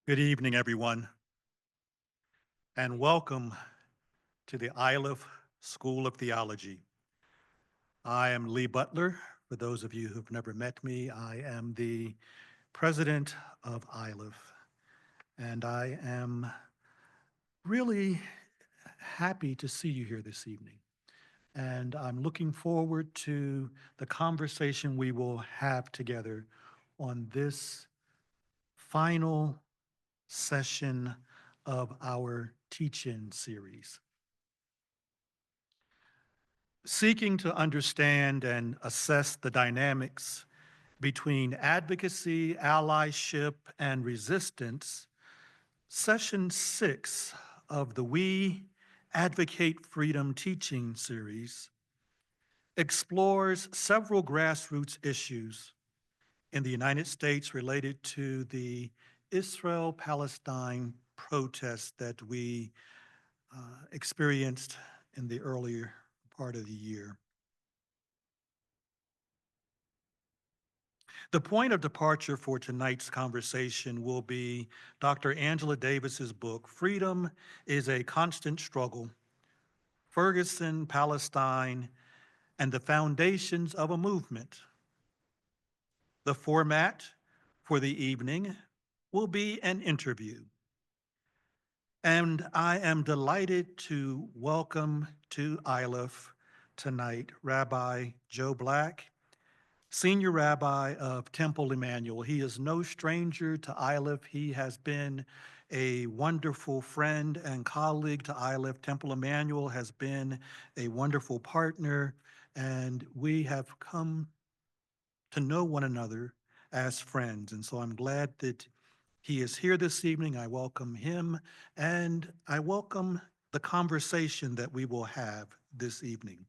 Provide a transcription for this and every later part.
Good evening, everyone, and welcome to the Iliff School of Theology. I am Lee Butler. For those of you who've never met me, I am the president of Iliff, and I am really happy to see you here this evening. And I'm looking forward to the conversation we will have together on this final session of our teach-in series. Seeking to understand and assess the dynamics between advocacy, allyship, and resistance, Session 6 of the We Advocate Freedom teaching series explores several grassroots issues in the United States related to the Israel-Palestine protests that we experienced in the earlier part of the year. The point of departure for tonight's conversation will be Dr. Angela Davis's book, Freedom is a Constant Struggle, Ferguson, Palestine, and the Foundations of a Movement. The format for the evening will be an interview. And I am delighted to welcome to Iliff tonight Rabbi Joe Black, Senior Rabbi of Temple Emanuel. He is no stranger to Iliff. He has been a wonderful friend and colleague to Iliff. Temple Emanuel has been a wonderful partner, and we have come to know one another as friends. And so I'm glad that he is here this evening. I welcome him, and I welcome the conversation that we will have this evening.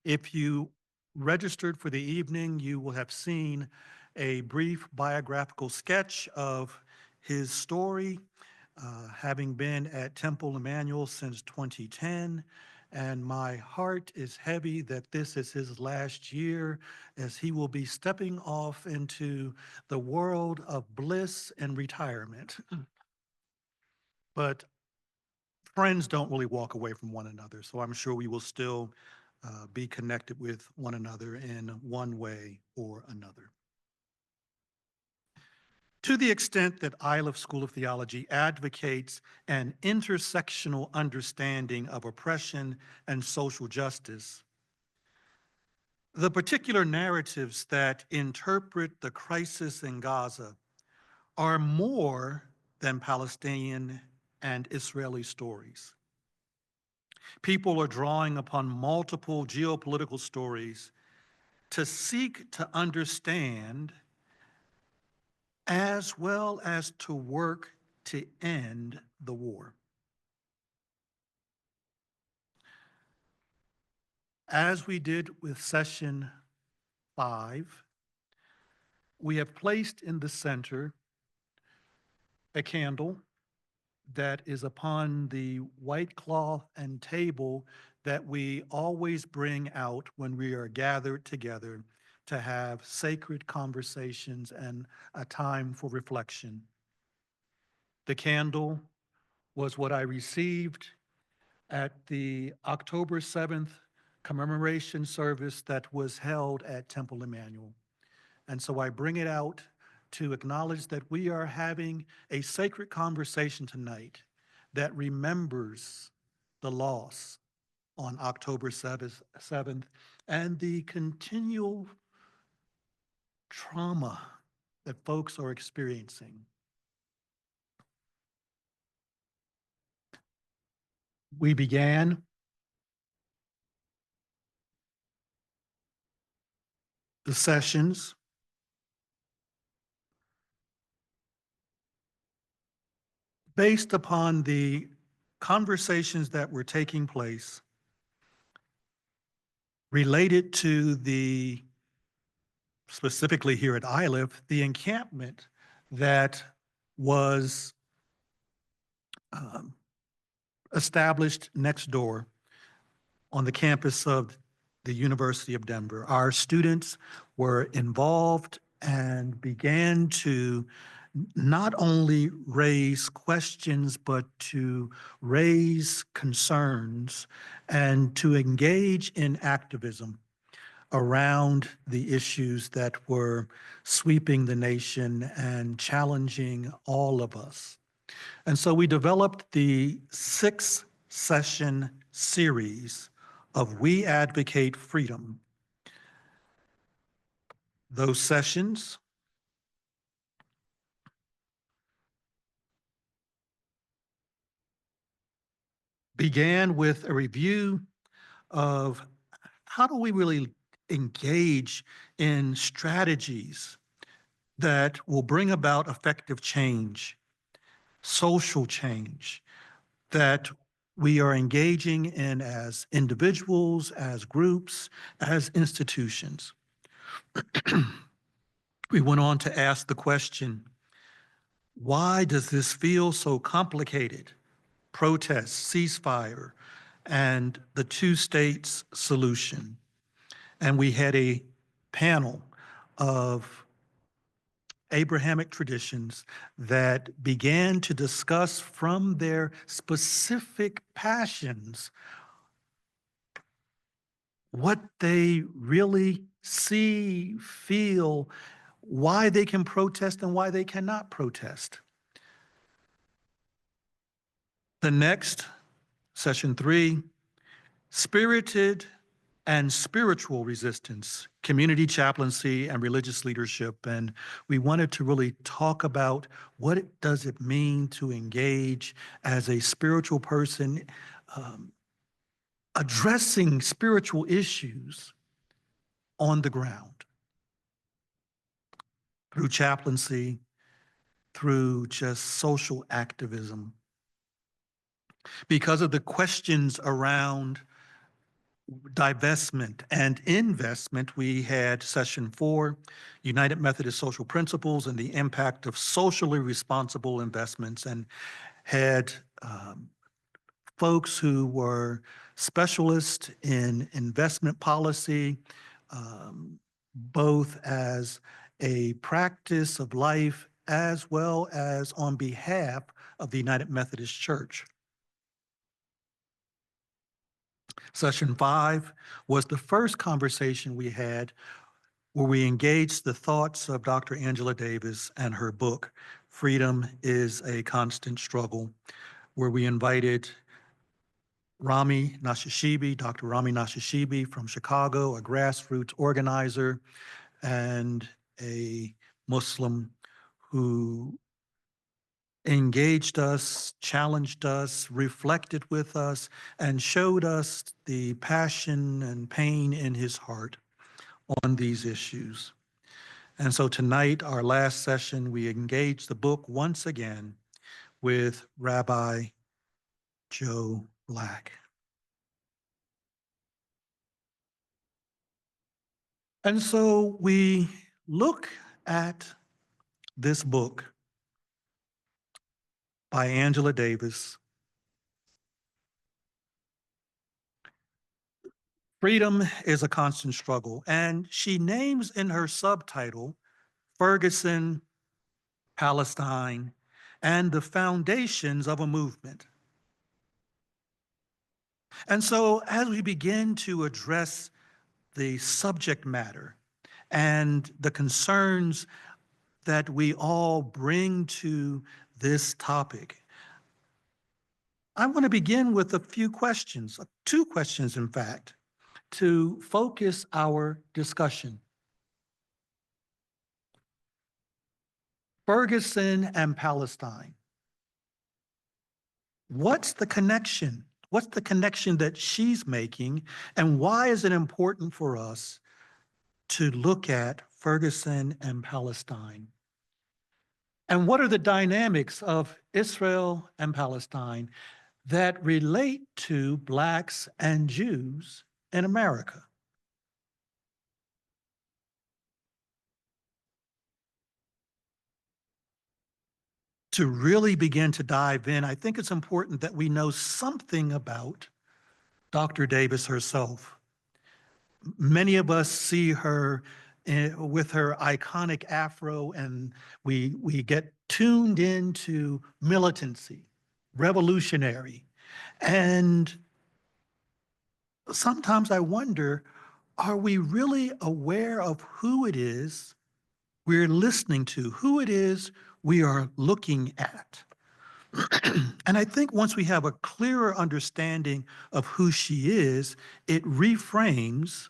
If you registered for the evening, you will have seen a brief biographical sketch of his story, having been at Temple Emanuel since 2010. And my heart is heavy that this is his last year, as he will be stepping off into the world of bliss and retirement. But friends don't really walk away from one another, so I'm sure we will still be connected with one another in one way or another. To the extent that Iliff School of Theology advocates an intersectional understanding of oppression and social justice, the particular narratives that interpret the crisis in Gaza are more than Palestinian and Israeli stories. People are drawing upon multiple geopolitical stories to seek to understand as well as to work to end the war. As we did with session 5, we have placed in the center a candle that is upon the white cloth and table that we always bring out when we are gathered together to have sacred conversations and a time for reflection. The candle was what I received at the October 7th commemoration service that was held at Temple Emanuel. And so I bring it out to acknowledge that we are having a sacred conversation tonight that remembers the loss on October 7th and the continual trauma that folks are experiencing. We began the sessions based upon the conversations that were taking place related to the, specifically here at Iliff, the encampment that was established next door on the campus of the University of Denver. Our students were involved and began to not only raise questions, but to raise concerns and to engage in activism around the issues that were sweeping the nation and challenging all of us. And so we developed the 6-session series of We Advocate Freedom. Those sessions began with a review of how do we really engage in strategies that will bring about effective change, social change, that we are engaging in as individuals, as groups, as institutions. We went on to ask the question, why does this feel so complicated? Protest, ceasefire, and the two states solution. And we had a panel of Abrahamic traditions that began to discuss from their specific passions what they really see, feel, why they can protest and why they cannot protest. The next, session 3, spirited and spiritual resistance, community chaplaincy and religious leadership. And we wanted to really talk about what does it mean to engage as a spiritual person, addressing spiritual issues on the ground through chaplaincy, through just social activism. Because of the questions around divestment and investment, we had session 4, United Methodist Social Principles and the Impact of Socially Responsible Investments, and had folks who were specialists in investment policy, both as a practice of life as well as on behalf of the United Methodist Church. Session 5 was the first conversation we had where we engaged the thoughts of Dr. Angela Davis and her book, Freedom is a Constant Struggle, where we invited Rami Nashashibi, Dr. Rami Nashashibi from Chicago, a grassroots organizer and a Muslim who engaged us, challenged us, reflected with us, and showed us the passion and pain in his heart on these issues. And so tonight, our last session, we engaged the book once again with Rabbi Joe Black. And so we look at this book by Angela Davis, Freedom is a Constant Struggle, and she names in her subtitle Ferguson, Palestine, and the foundations of a movement. And so as we begin to address the subject matter and the concerns that we all bring to this topic, I want to begin with a few questions, 2 questions, in fact, to focus our discussion. Ferguson and Palestine. What's the connection? What's the connection that she's making, and why is it important for us to look at Ferguson and Palestine? And what are the dynamics of Israel and Palestine that relate to Blacks and Jews in America? To really begin to dive in, I think it's important that we know something about Dr. Davis herself. Many of us see her with her iconic afro, and we get tuned into militancy, revolutionary. And sometimes I wonder, are we really aware of who it is we're listening to, who it is we are looking at? And I think once we have a clearer understanding of who she is, it reframes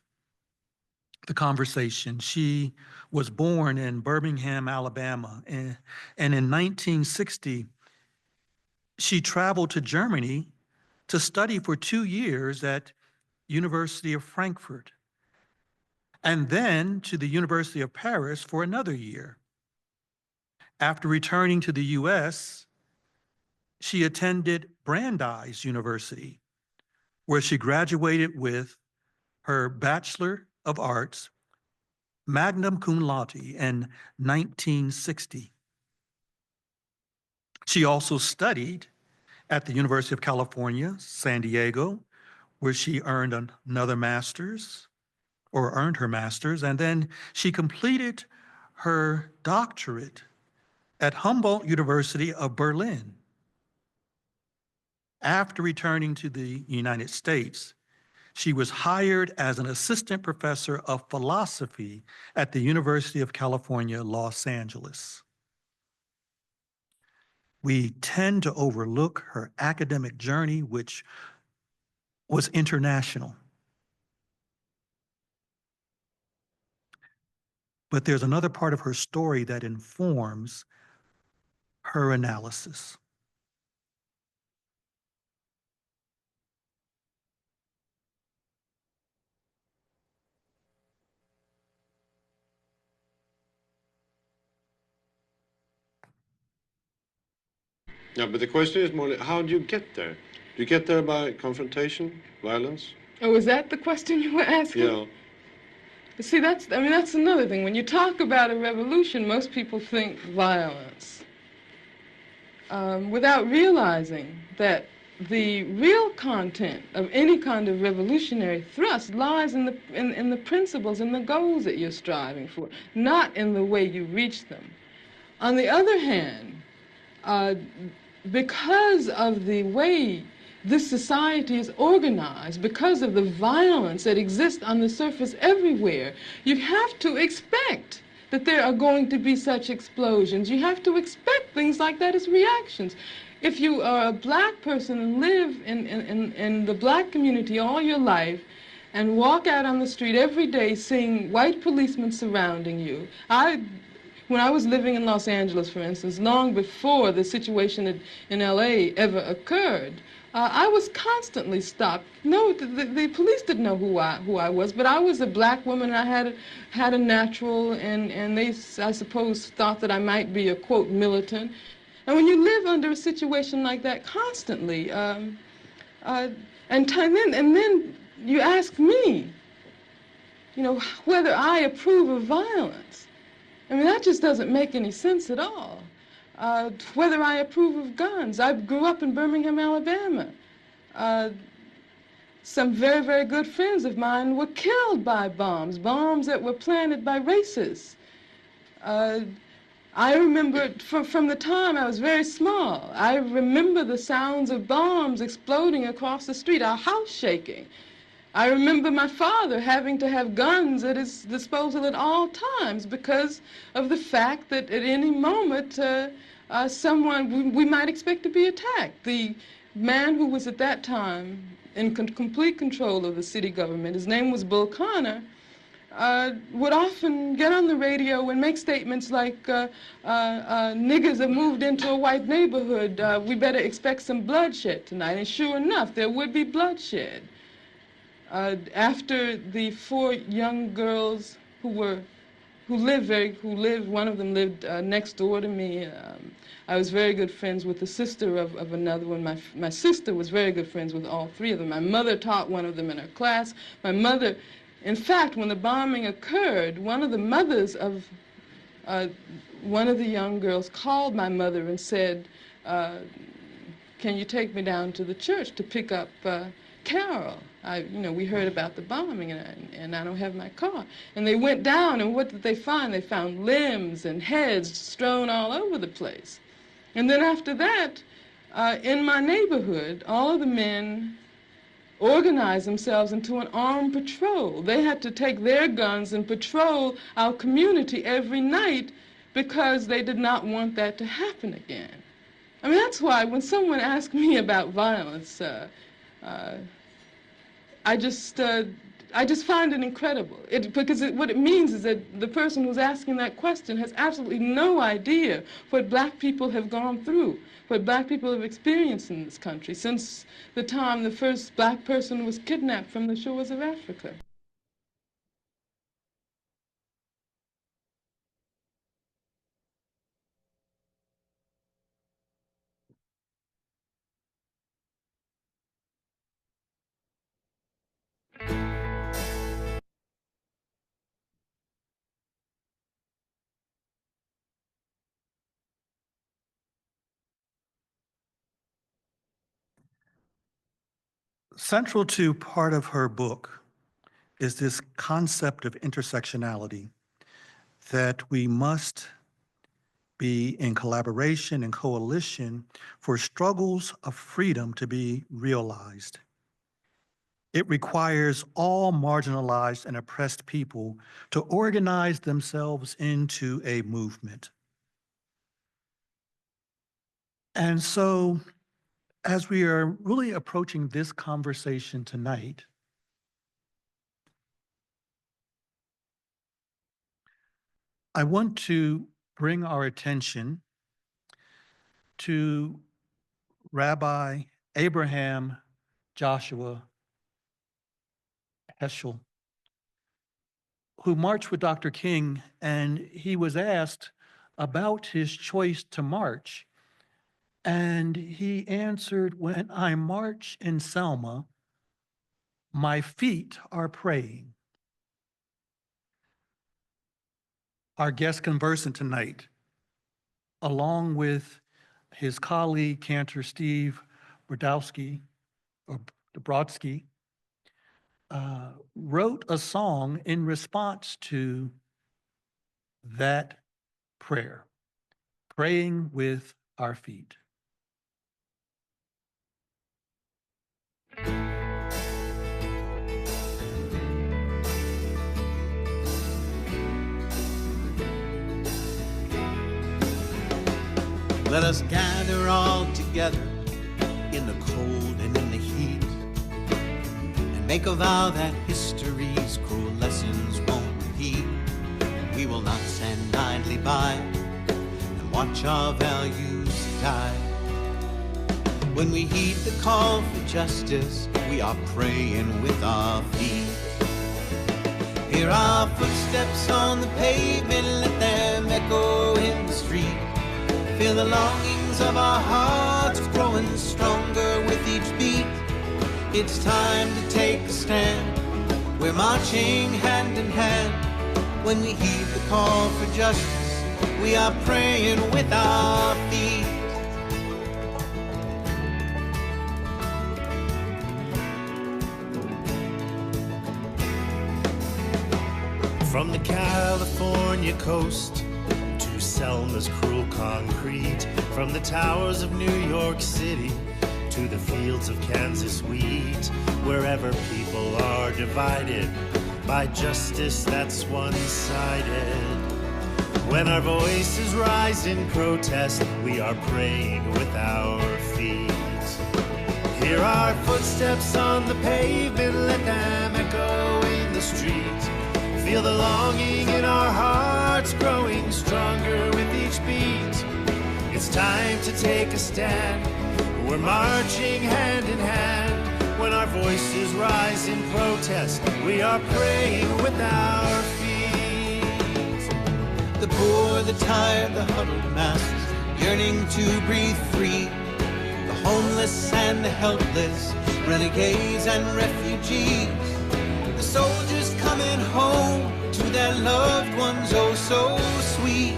the conversation. She was born in Birmingham, Alabama, and in 1960, she traveled to Germany to study for 2 years at University of Frankfurt, and then to the University of Paris for another year. After returning to the US, she attended Brandeis University, where she graduated with her Bachelor of Arts, magna cum laude, in 1960. She also studied at the University of California, San Diego, where she earned another master's, or earned her master's, and then she completed her doctorate at Humboldt University of Berlin. After returning to the United States, she was hired as an assistant professor of philosophy at the University of California, Los Angeles. We tend to overlook her academic journey, which was international. But there's another part of her story that informs her analysis. Yeah, but the question is more, how do you get there? Do you get there by confrontation, violence? Oh, is that the question you were asking? Yeah. See, that's another thing. When you talk about a revolution, most people think violence, without realizing that the real content of any kind of revolutionary thrust lies in the principles and the goals that you're striving for, not in the way you reach them. On the other hand, because of the way this society is organized, because of the violence that exists on the surface everywhere, you have to expect that there are going to be such explosions. You have to expect things like that as reactions. If you are a black person and live in the black community all your life and walk out on the street every day seeing white policemen surrounding you, when I was living in Los Angeles, for instance, long before the situation in LA ever occurred, I was constantly stopped. No, the police didn't know who I was, but I was a black woman, and I had a natural, and they, I suppose, thought that I might be a, quote, militant. And when you live under a situation like that constantly, and then you ask me, you know, whether I approve of violence. I mean, that just doesn't make any sense at all. Whether I approve of guns. I grew up in Birmingham, Alabama. Some very, very good friends of mine were killed by bombs that were planted by racists. I remember from the time I was very small, I remember the sounds of bombs exploding across the street, our house shaking. I remember my father having to have guns at his disposal at all times because of the fact that at any moment we might expect to be attacked. The man who was at that time in complete control of the city government, his name was Bull Connor, would often get on the radio and make statements like, niggers have moved into a white neighborhood, we better expect some bloodshed tonight. And sure enough, there would be bloodshed. After the 4 young girls who lived, one of them lived next door to me. I was very good friends with the sister of another one. My sister was very good friends with all 3 of them. My mother taught one of them in her class. My mother, in fact, when the bombing occurred, one of the mothers of one of the young girls called my mother and said, can you take me down to the church to pick up Carol. We heard about the bombing, and I don't have my car. And they went down, and what did they find? They found limbs and heads strewn all over the place. And then after that, in my neighborhood, all of the men organized themselves into an armed patrol. They had to take their guns and patrol our community every night because they did not want that to happen again. I mean, that's why when someone asks me about violence, I just find it incredible. Because what it means is that the person who's asking that question has absolutely no idea what black people have gone through, what black people have experienced in this country since the time the first black person was kidnapped from the shores of Africa. Central to part of her book is this concept of intersectionality, that we must be in collaboration and coalition for struggles of freedom to be realized. It requires all marginalized and oppressed people to organize themselves into a movement. And so, as we are really approaching this conversation tonight, I want to bring our attention to Rabbi Abraham Joshua Heschel, who marched with Dr. King, and he was asked about his choice to march. And he answered, "When I march in Selma, my feet are praying." Our guest conversant tonight, along with his colleague, Cantor Steve Brodsky, wrote a song in response to that prayer, praying with our feet. Let us gather all together in the cold and in the heat, and make a vow that history's cruel lessons won't repeat. We will not stand idly by and watch our values die. When we heed the call for justice, we are praying with our feet. Hear our footsteps on the pavement, let them echo in the street. Feel the longings of our hearts growing stronger with each beat. It's time to take a stand. We're marching hand in hand. When we heed the call for justice, we are praying with our feet. From the California coast to Selma's cruel concrete, from the towers of New York City to the fields of Kansas wheat, wherever people are divided by justice that's one-sided. When our voices rise in protest, we are praying with our feet. Hear our footsteps on the pavement, let them echo in the street. Feel the longing in our hearts growing stronger with each beat. It's time to take a stand. We're marching hand in hand. When our voices rise in protest, we are praying with our feet. The poor, the tired, the huddled masses, yearning to breathe free. The homeless and the helpless, renegades and refugees. The soldiers coming home to their loved ones, oh so sweet.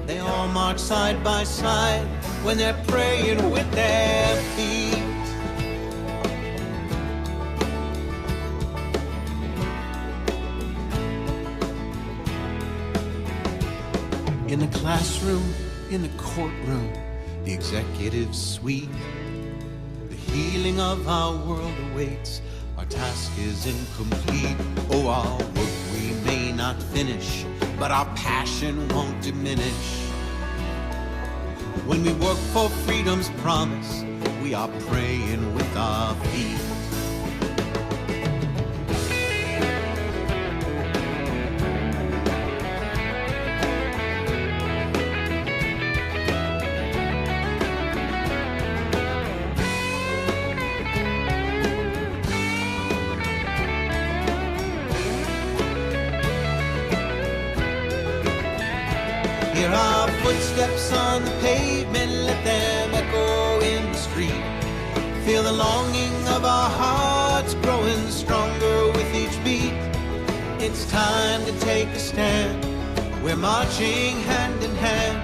They all march side by side when they're praying with their feet. In the classroom, in the courtroom, the executive suite, the healing of our world awaits. Our task is incomplete. Oh, our work we may not finish, but our passion won't diminish. When we work for freedom's promise, we are praying with our feet. Hear our footsteps on the pavement, let them echo in the street. Feel the longing of our hearts growing stronger with each beat. It's time to take a stand. We're marching hand in hand.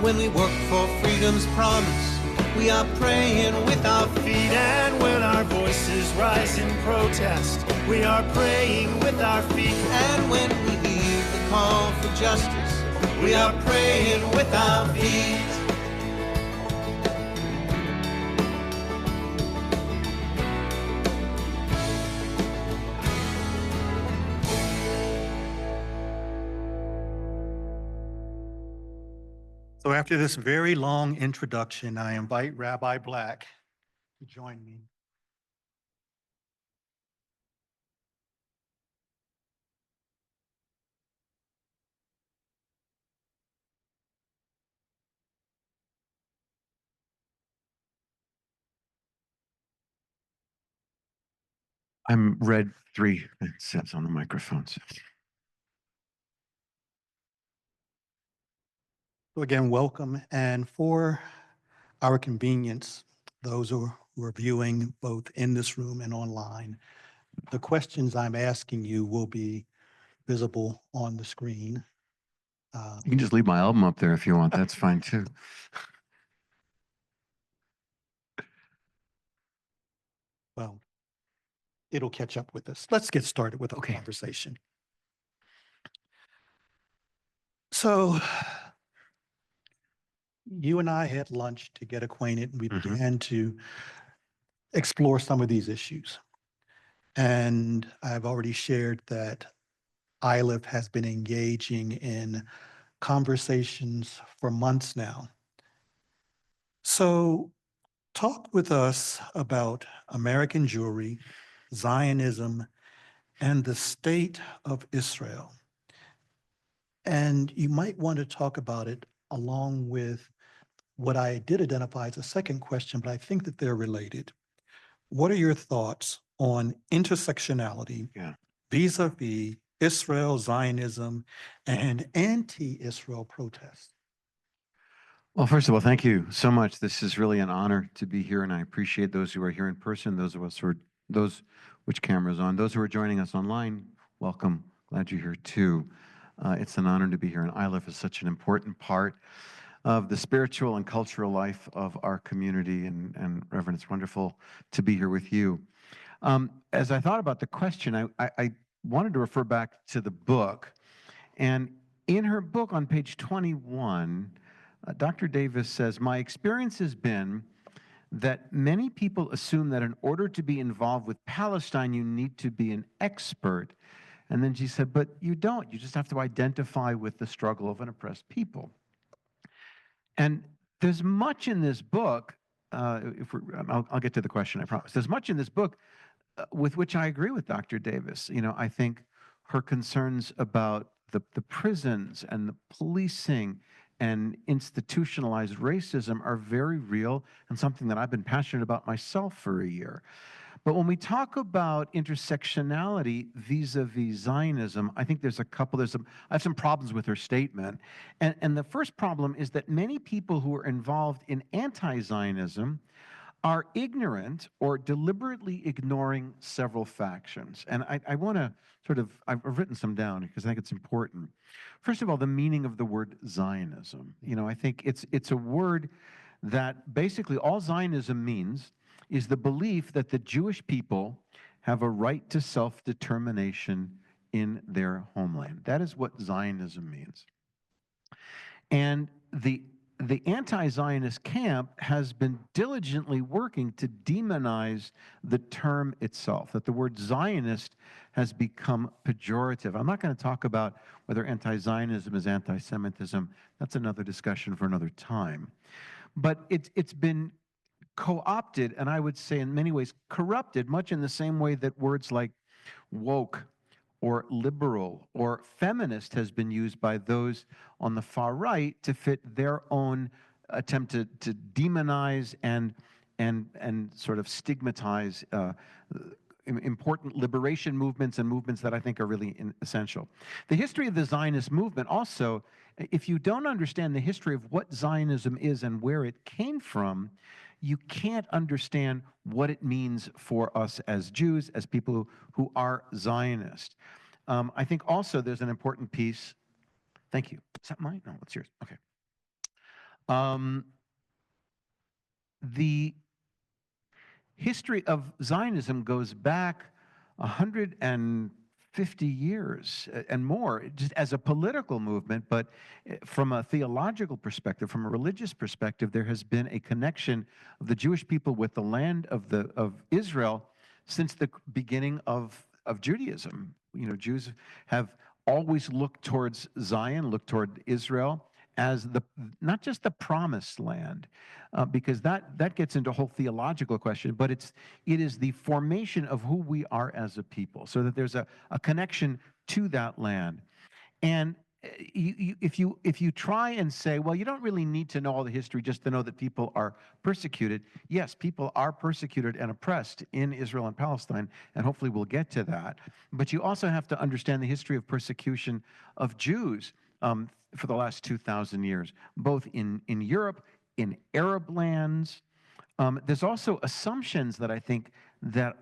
When we work for freedom's promise, we are praying with our feet. And when our voices rise in protest, we are praying with our feet. And when we hear the call for justice, we are praying with our feet. So after this very long introduction, I invite Rabbi Black to join me. I'm red 3, it says on the microphones. So again, welcome. And for our convenience, those who are viewing both in this room and online, the questions I'm asking you will be visible on the screen. You can just leave my album up there if you want. That's fine too. Well, it'll catch up with us. Let's get started with our Okay. conversation. So you and I had lunch to get acquainted, and we Mhm. began to explore some of these issues. And I've already shared that Iliff has been engaging in conversations for months now. So talk with us about American Jewry, Zionism, and the state of Israel. And you might want to talk about it along with what I did identify as a second question, but I think that they're related. What are your thoughts on intersectionality vis-a-vis Israel, Zionism, and anti-Israel protests? Well, first of all, thank you so much. This is really an honor to be here, and I appreciate those who are here in person, those which cameras on, those who are joining us online. Welcome. Glad you're here too. It's an honor to be here, and Iliff is such an important part of the spiritual and cultural life of our community. And Reverend, it's wonderful to be here with you. As I thought about the question, I wanted to refer back to the book. And in her book on page 21, Dr. Davis says, "My experience has been that many people assume that in order to be involved with Palestine, you need to be an expert." And then she said, but you don't. You just have to identify with the struggle of an oppressed people. And there's much in this book, I'll get to the question, I promise. There's much in this book with which I agree with Dr. Davis. You know, I think her concerns about the prisons and the policing and institutionalized racism are very real and something that I've been passionate about myself for a year. But when we talk about intersectionality vis-a-vis Zionism, I think there's a couple, I have some problems with her statement. And the first problem is that many people who are involved in anti-Zionism are ignorant or deliberately ignoring several factions. And I want to I've written some down because I think it's important. First of all, the meaning of the word Zionism. You know, I think it's a word that basically all Zionism means is the belief that the Jewish people have a right to self-determination in their homeland. That is what Zionism means. And the anti-Zionist camp has been diligently working to demonize the term itself, that the word Zionist has become pejorative. I'm not going to talk about whether anti-Zionism is anti-Semitism. That's another discussion for another time. But it's been co-opted, and I would say in many ways corrupted, much in the same way that words like woke or liberal or feminist has been used by those on the far right to fit their own attempt to demonize and sort of stigmatize important liberation movements and movements that I think are really essential. The history of the Zionist movement also, if you don't understand the history of what Zionism is and where it came from, you can't understand what it means for us as Jews, as people who are Zionist. I think also there's an important piece. Thank you. Is that mine? No, it's yours. Okay. The history of Zionism goes back 150 years and more, just as a political movement, but from a theological perspective, from a religious perspective, there has been a connection of the Jewish people with the land of Israel since the beginning of Judaism. You know, Jews have always looked towards Zion, looked toward Israel as not just the promised land, because that gets into a whole theological question, but it is the formation of who we are as a people, so that there's a connection to that land. And if you try and say, well, you don't really need to know all the history just to know that people are persecuted. Yes, people are persecuted and oppressed in Israel and Palestine, and hopefully we'll get to that. But you also have to understand the history of persecution of Jews for the last 2,000 years, both in Europe, in Arab lands. There's also assumptions that I think that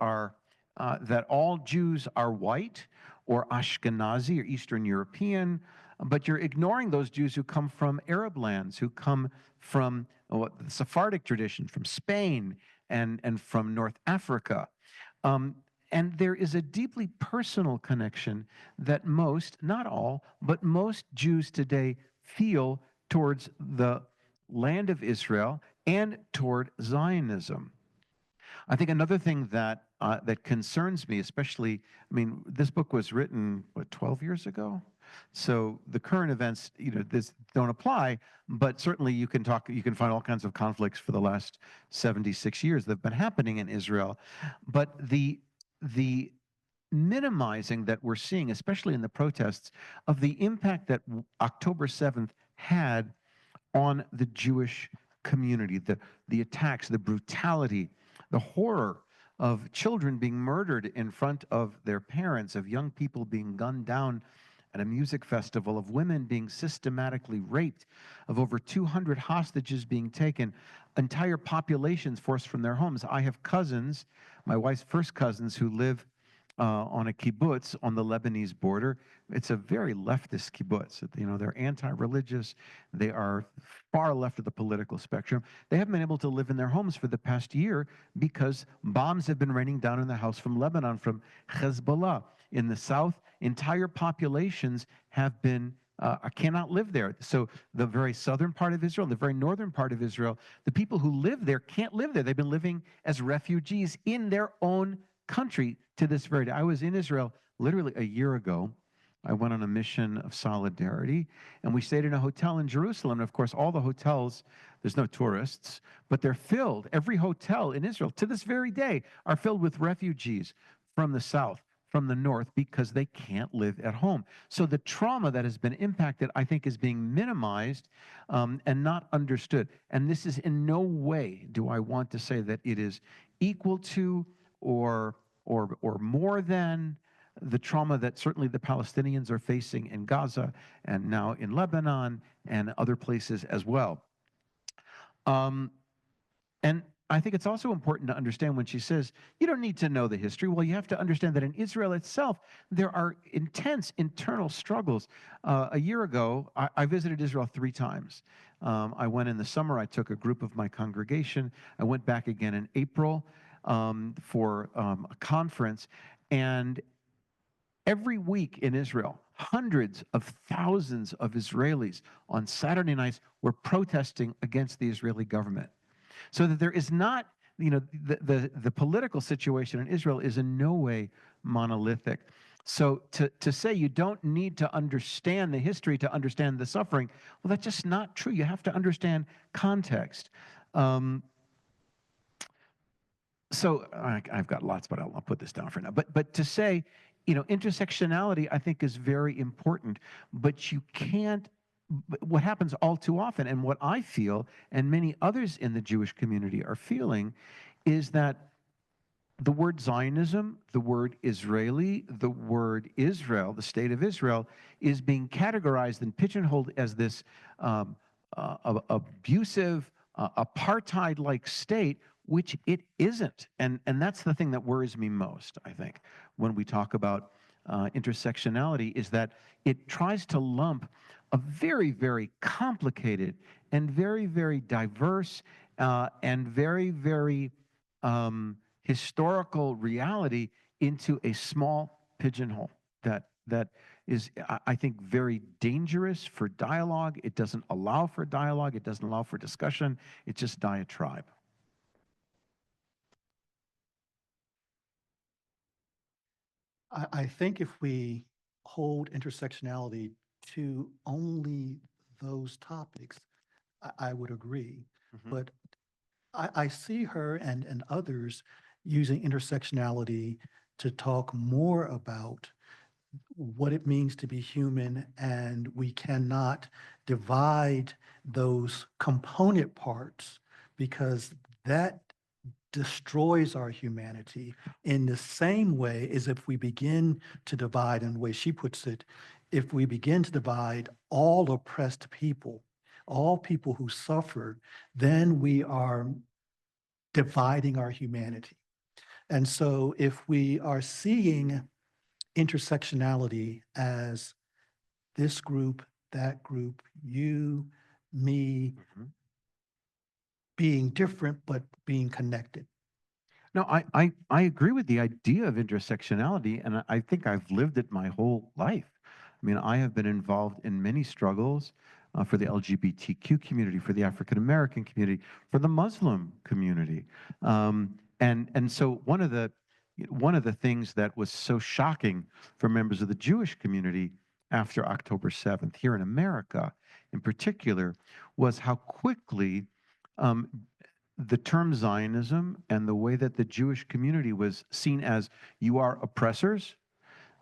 all Jews are white or Ashkenazi or Eastern European, but you're ignoring those Jews who come from Arab lands, who come from the Sephardic tradition, from Spain and from North Africa. And there is a deeply personal connection that most, not all, but most Jews today feel towards the land of Israel and toward Zionism. I think another thing that concerns me, especially, I mean, this book was written, what, 12 years ago? So the current events, you know, this don't apply, but certainly you can find all kinds of conflicts for the last 76 years that have been happening in Israel. But the minimizing that we're seeing, especially in the protests, of the impact that October 7th had on the Jewish community, the attacks, the brutality, the horror of children being murdered in front of their parents, of young people being gunned down at a music festival, of women being systematically raped, of over 200 hostages being taken, entire populations forced from their homes. I have cousins, my wife's first cousins, who live on a kibbutz on the Lebanese border. It's a very leftist kibbutz. You know, they're anti-religious. They are far left of the political spectrum. They haven't been able to live in their homes for the past year because bombs have been raining down in the house from Lebanon, from Hezbollah. In the south, entire populations have been cannot live there. So the very southern part of Israel, the very northern part of Israel, the people who live there can't live there. They've been living as refugees in their own country to this very day. I was in Israel literally a year ago. I went on a mission of solidarity, and we stayed in a hotel in Jerusalem. And of course, all the hotels, there's no tourists, but they're filled. Every hotel in Israel to this very day are filled with refugees from the south, from the north, because they can't live at home. So the trauma that has been impacted, I think, is being minimized and not understood. And this is in no way do I want to say that it is equal to or more than the trauma that certainly the Palestinians are facing in Gaza and now in Lebanon and other places as well. And I think it's also important to understand when she says, you don't need to know the history. Well, you have to understand that in Israel itself, there are intense internal struggles. A year ago, I visited Israel 3 times. I went in the summer. I took a group of my congregation. I went back again in April for a conference. And every week in Israel, hundreds of thousands of Israelis on Saturday nights were protesting against the Israeli government. So that there is not, the political situation in Israel is in no way monolithic. So to say you don't need to understand the history to understand the suffering, well, that's just not true. You have to understand context. So I've got lots, but I'll put this down for now. But to say, intersectionality, I think, is very important. But you can't. What happens all too often, and what I feel, and many others in the Jewish community are feeling, is that the word Zionism, the word Israeli, the word Israel, the state of Israel, is being categorized and pigeonholed as this abusive, apartheid-like state, which it isn't. And that's the thing that worries me most, I think, when we talk about intersectionality, is that it tries to lump a very, very complicated and very, very diverse and very, very historical reality into a small pigeonhole that is, I think, very dangerous for dialogue. It doesn't allow for dialogue. It doesn't allow for discussion. It's just diatribe. I think if we hold intersectionality to only those topics, I would agree. Mm-hmm. But I see her and others using intersectionality to talk more about what it means to be human, and we cannot divide those component parts because that destroys our humanity in the same way as if we begin to divide, in the way she puts it, if we begin to divide all oppressed people, all people who suffer, then we are dividing our humanity. And so if we are seeing intersectionality as this group, that group, you, me, Mm-hmm. being different but being connected. No, I agree with the idea of intersectionality, and I think I've lived it my whole life. I mean, I have been involved in many struggles for the LGBTQ community, for the African American community, for the Muslim community, and so one of the things that was so shocking for members of the Jewish community after October 7th here in America, in particular, was how quickly the term Zionism and the way that the Jewish community was seen as, you are oppressors,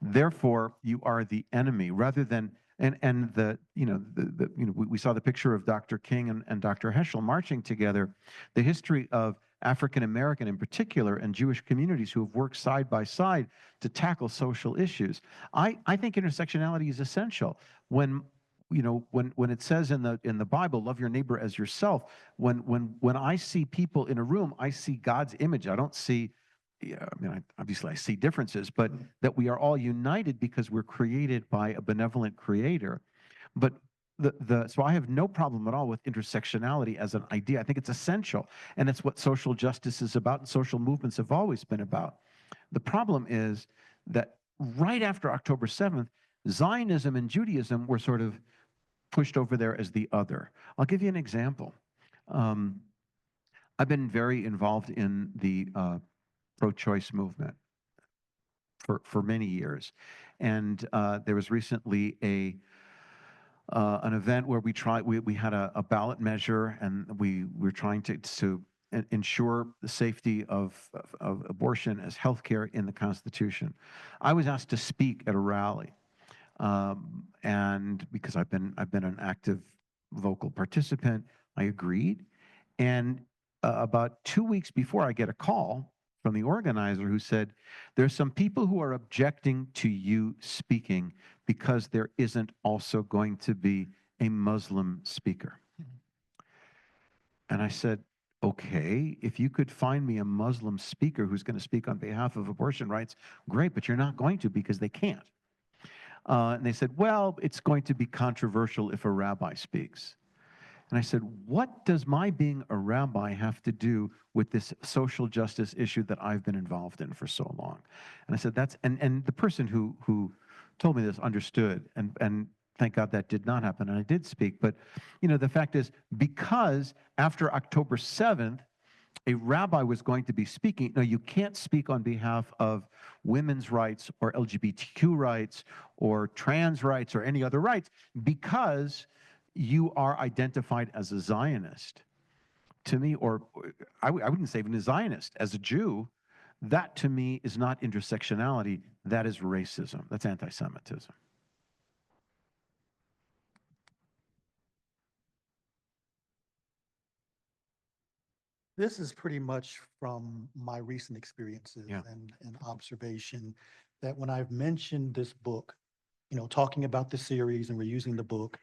therefore you are the enemy, rather than, and we saw the picture of Dr. King and Dr. Heschel marching together. The history of African American in particular and Jewish communities who have worked side by side to tackle social issues. I think intersectionality is essential. When it says in the Bible, love your neighbor as yourself, when I see people in a room, I see God's image. I don't see, obviously I see differences, but that we are all united because we're created by a benevolent creator. But so I have no problem at all with intersectionality as an idea. I think it's essential, and it's what social justice is about, and social movements have always been about. The problem is that right after October 7th, Zionism and Judaism were sort of pushed over there as the other. I'll give you an example. I've been very involved in the pro-choice movement for many years, and there was recently an event where we had a ballot measure, and we were trying to ensure the safety of abortion as healthcare in the Constitution. I was asked to speak at a rally. And because I've been an active vocal participant, I agreed. And about 2 weeks before, I get a call from the organizer who said, there's some people who are objecting to you speaking because there isn't also going to be a Muslim speaker. And I said, okay, if you could find me a Muslim speaker who's going to speak on behalf of abortion rights, great, but you're not going to because they can't. And they said, well, it's going to be controversial if a rabbi speaks. And I said, what does my being a rabbi have to do with this social justice issue that I've been involved in for so long? And I said, and the person who told me this, understood, and thank God that did not happen, and I did speak. But, you know, the fact is, because after October 7th, a rabbi was going to be speaking. No, you can't speak on behalf of women's rights or LGBTQ rights or trans rights or any other rights because you are identified as a Zionist. To me, or I wouldn't say even a Zionist, as a Jew, that to me is not intersectionality, that is racism, that's anti-Semitism. This is pretty much from my recent experiences Yeah. and observation that when I've mentioned this book, you know, talking about the series and we're using the book,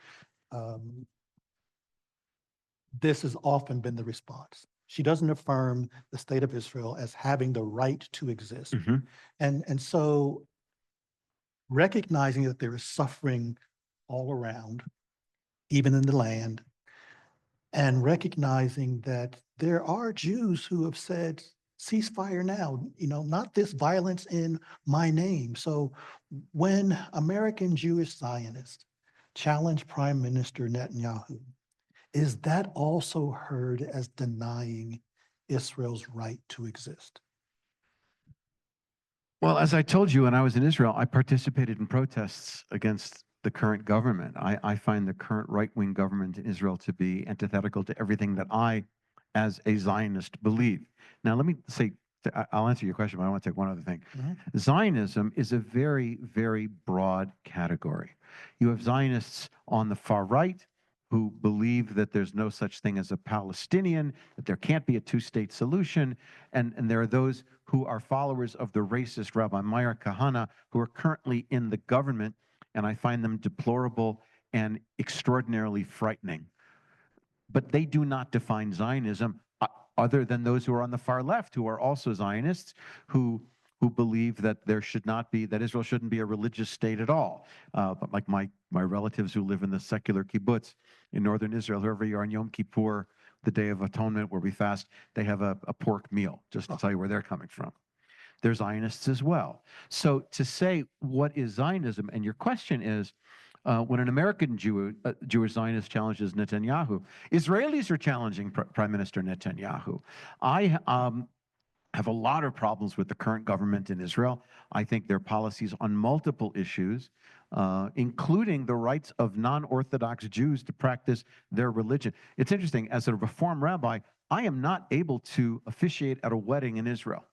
this has often been the response. She doesn't affirm the state of Israel as having the right to exist. Mhm. And so recognizing that there is suffering all around, even in the land, and recognizing that there are Jews who have said, ceasefire now, you know, not this violence in my name. So when American Jewish Zionists challenge Prime Minister Netanyahu, is that also heard as denying Israel's right to exist? Well, as I told you, when I was in Israel, I participated in protests against the current government. I find the current right-wing government in Israel to be antithetical to everything that I, as a Zionist, believe. Now, let me say, I'll answer your question, but I want to take one other thing. Zionism is a very, very broad category. You have Zionists on the far right who believe that there's no such thing as a Palestinian, that there can't be a two-state solution, and there are those who are followers of the racist Rabbi Meir Kahane, who are currently in the government, and I find them deplorable and extraordinarily frightening. But they do not define Zionism other than those who are on the far left, who are also Zionists, who believe that there should not be, that Israel shouldn't be a religious state at all. But like my relatives who live in the secular kibbutz in northern Israel, who every year on Yom Kippur, the Day of Atonement where we fast, they have a pork meal, just to tell you where they're coming from. They're Zionists as well. So to say what is Zionism, and your question is, when an American Jewish Zionist challenges Netanyahu, Israelis are challenging Prime Minister Netanyahu. I have a lot of problems with the current government in Israel. I think their policies on multiple issues, including the rights of non-Orthodox Jews to practice their religion. It's interesting, as a Reform rabbi, I am not able to officiate at a wedding in Israel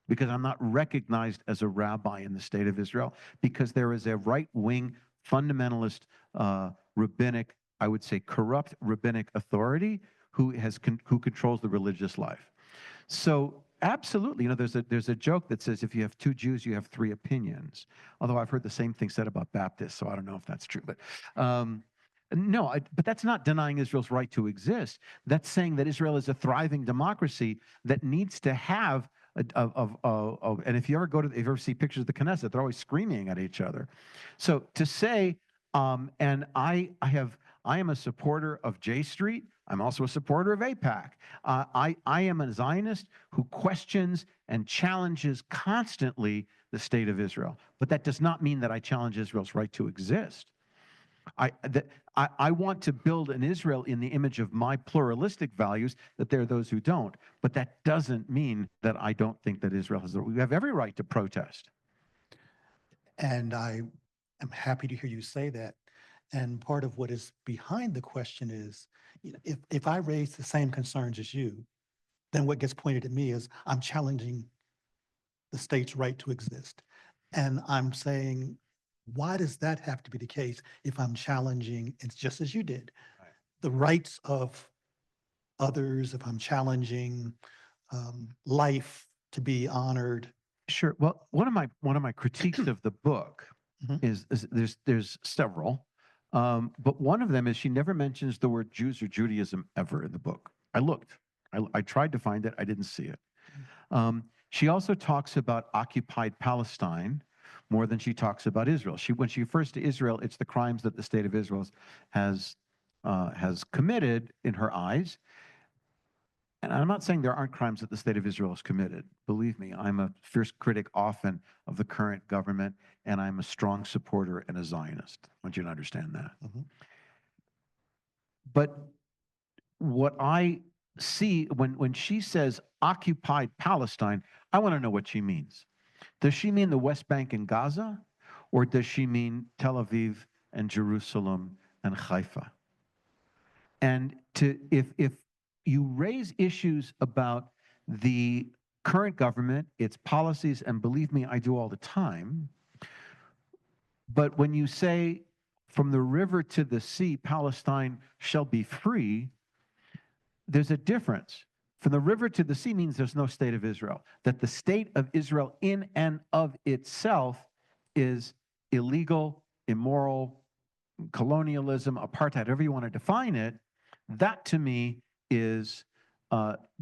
because I'm not recognized as a rabbi in the state of Israel, because there is a right-wing fundamentalist rabbinic, I would say corrupt rabbinic authority who controls the religious life. So absolutely, you know, there's a joke that says if you have two Jews, you have three opinions. Although I've heard the same thing said about Baptists, so I don't know if that's true. But no, but that's not denying Israel's right to exist. That's saying that Israel is a thriving democracy that needs to have and if you ever see pictures of the Knesset, they're always screaming at each other. So to say, and I am a supporter of J Street. I'm also a supporter of AIPAC. I am a Zionist who questions and challenges constantly the state of Israel. But that does not mean that I challenge Israel's right to exist. I want to build an Israel in the image of my pluralistic values, that there are those who don't. But that doesn't mean that I don't think that Israel has, we have every right to protest. And I am happy to hear you say that. And part of what is behind the question is, you know, if I raise the same concerns as you, then what gets pointed at me is I'm challenging the state's right to exist. And I'm saying, why does that have to be the case if I'm challenging, it's just as you did, Right, the rights of others, if I'm challenging life to be honored? Sure. Well, one of my critiques of the book is there's several, but one of them is she never mentions the word Jews or Judaism ever in the book. I looked. I tried to find it. I didn't see it. She also talks about occupied Palestine more than she talks about Israel. When she refers to Israel, it's the crimes that the state of Israel has committed in her eyes. and I'm not saying there aren't crimes that the state of Israel has committed. Believe me, I'm a fierce critic often of the current government, and I'm a strong supporter and a Zionist. I want you to understand that. But what I see when she says occupied Palestine, I want to know what she means. Does she mean the West Bank and Gaza? Or does she mean Tel Aviv and Jerusalem and Haifa? And if you raise issues about the current government, its policies, and believe me, I do all the time, but when you say from the river to the sea, Palestine shall be free, there's a difference. From the river to the sea means there's no state of Israel. That the state of Israel in and of itself is illegal, immoral, colonialism, apartheid, however you want to define it, that to me is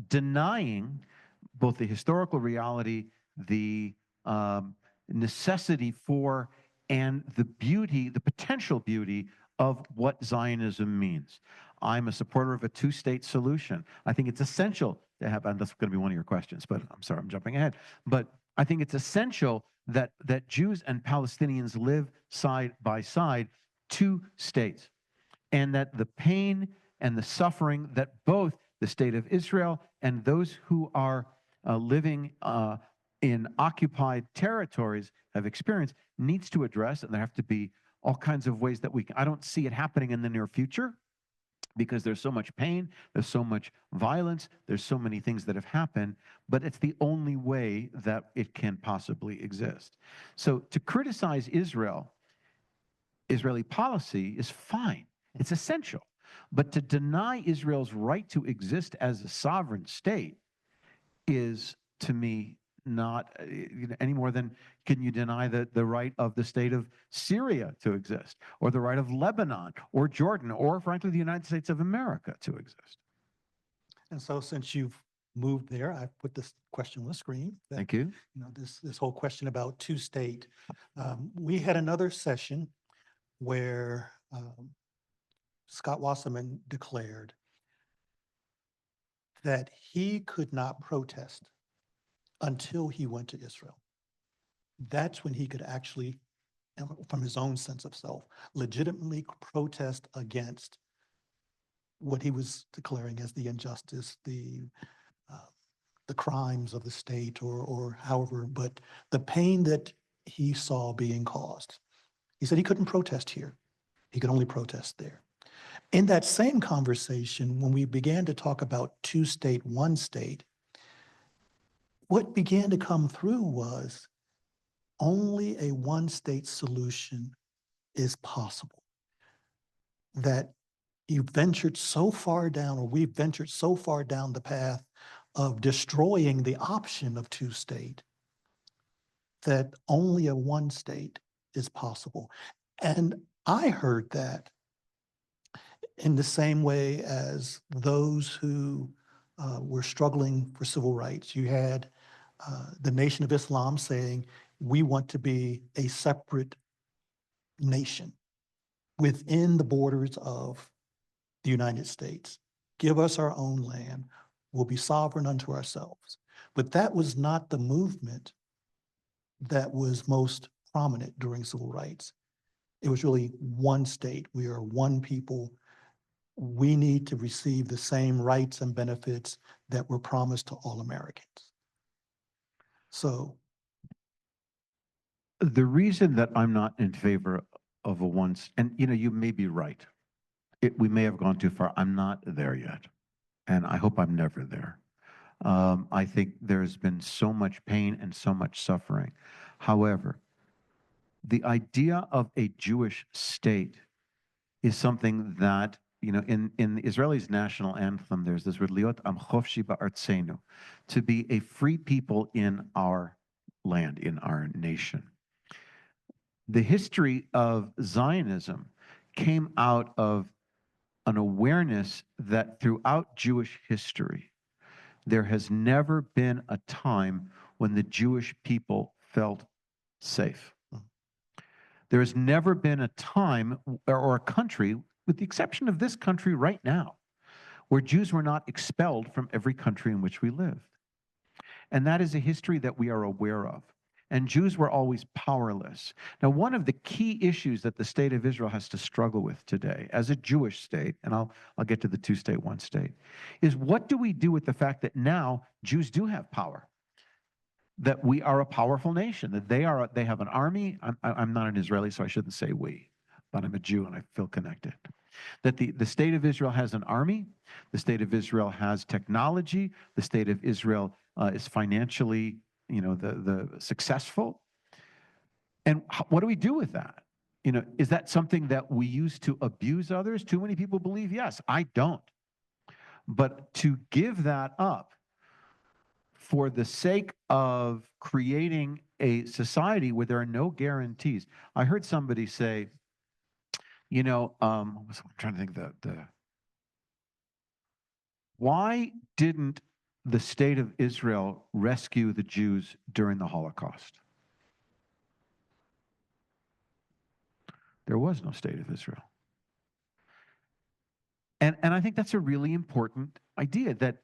denying both the historical reality, the necessity for, and the beauty, the potential beauty of what Zionism means. I'm a supporter of a two-state solution. I think it's essential to have, and that's going to be one of your questions, but I'm sorry, I'm jumping ahead. But I think it's essential that Jews and Palestinians live side by side, two states, and that the pain and the suffering that both the state of Israel and those who are living in occupied territories have experienced needs to address, and there have to be all kinds of ways that we can. I don't see it happening in the near future because there's so much pain, there's so much violence, there's so many things that have happened, but it's the only way that it can possibly exist. So to criticize Israeli policy is fine, it's essential. But to deny Israel's right to exist as a sovereign state is, to me, not any more than can you deny the right of the state of Syria to exist, or the right of Lebanon, or Jordan, or frankly, the United States of America to exist. And so since you've moved there, I've put this question on the screen. Thank you. You know, this whole question about two-state. We had another session where Scott Wasserman declared that he could not protest until he went to Israel. That's when he could actually, from his own sense of self, legitimately protest against what he was declaring as the injustice, the crimes of the state, or however, but the pain that he saw being caused. He said he couldn't protest here. He could only protest there. In that same conversation, when we began to talk about two-state, one-state, what began to come through was only a one-state solution is possible. That you ventured so far down, or we've ventured so far down the path of destroying the option of two-state, that only a one-state is possible. And I heard that in the same way as those who were struggling for civil rights. You had the Nation of Islam saying, we want to be a separate nation within the borders of the United States. Give us our own land. We'll be sovereign unto ourselves. But that was not the movement that was most prominent during civil rights. It was really one state. We are one people. We need to receive the same rights and benefits that were promised to all Americans. So the reason that I'm not in favor of a and you may be right. We may have gone too far. I'm not there yet. And I hope I'm never there. I think there's been so much pain and so much suffering. However, the idea of a Jewish state is something that, in the Israelis' national anthem, there's this word, liot am chofshi ba'artzenu, to be a free people in our land, in our nation. The history of Zionism came out of an awareness that throughout Jewish history, there has never been a time when the Jewish people felt safe. There has never been a time or a country, with the exception of this country right now, where Jews were not expelled from every country in which we lived. And that is a history that we are aware of. And Jews were always powerless. Now, one of the key issues that the state of Israel has to struggle with today, as a Jewish state, and I'll get to the two-state, one-state, is what do we do with the fact that now Jews do have power? That we are a powerful nation, that they have an army. I'm not an Israeli, so I shouldn't say we, but I'm a Jew and I feel connected. That the state of Israel has an army, the state of Israel has technology, the state of Israel is financially, the successful. And what do we do with that? Is that something that we use to abuse others? Too many people believe yes. I don't. But to give that up for the sake of creating a society where there are no guarantees. I heard somebody say, I'm trying to think why didn't the state of Israel rescue the Jews during the Holocaust? There was no state of Israel. And I think that's a really important idea, that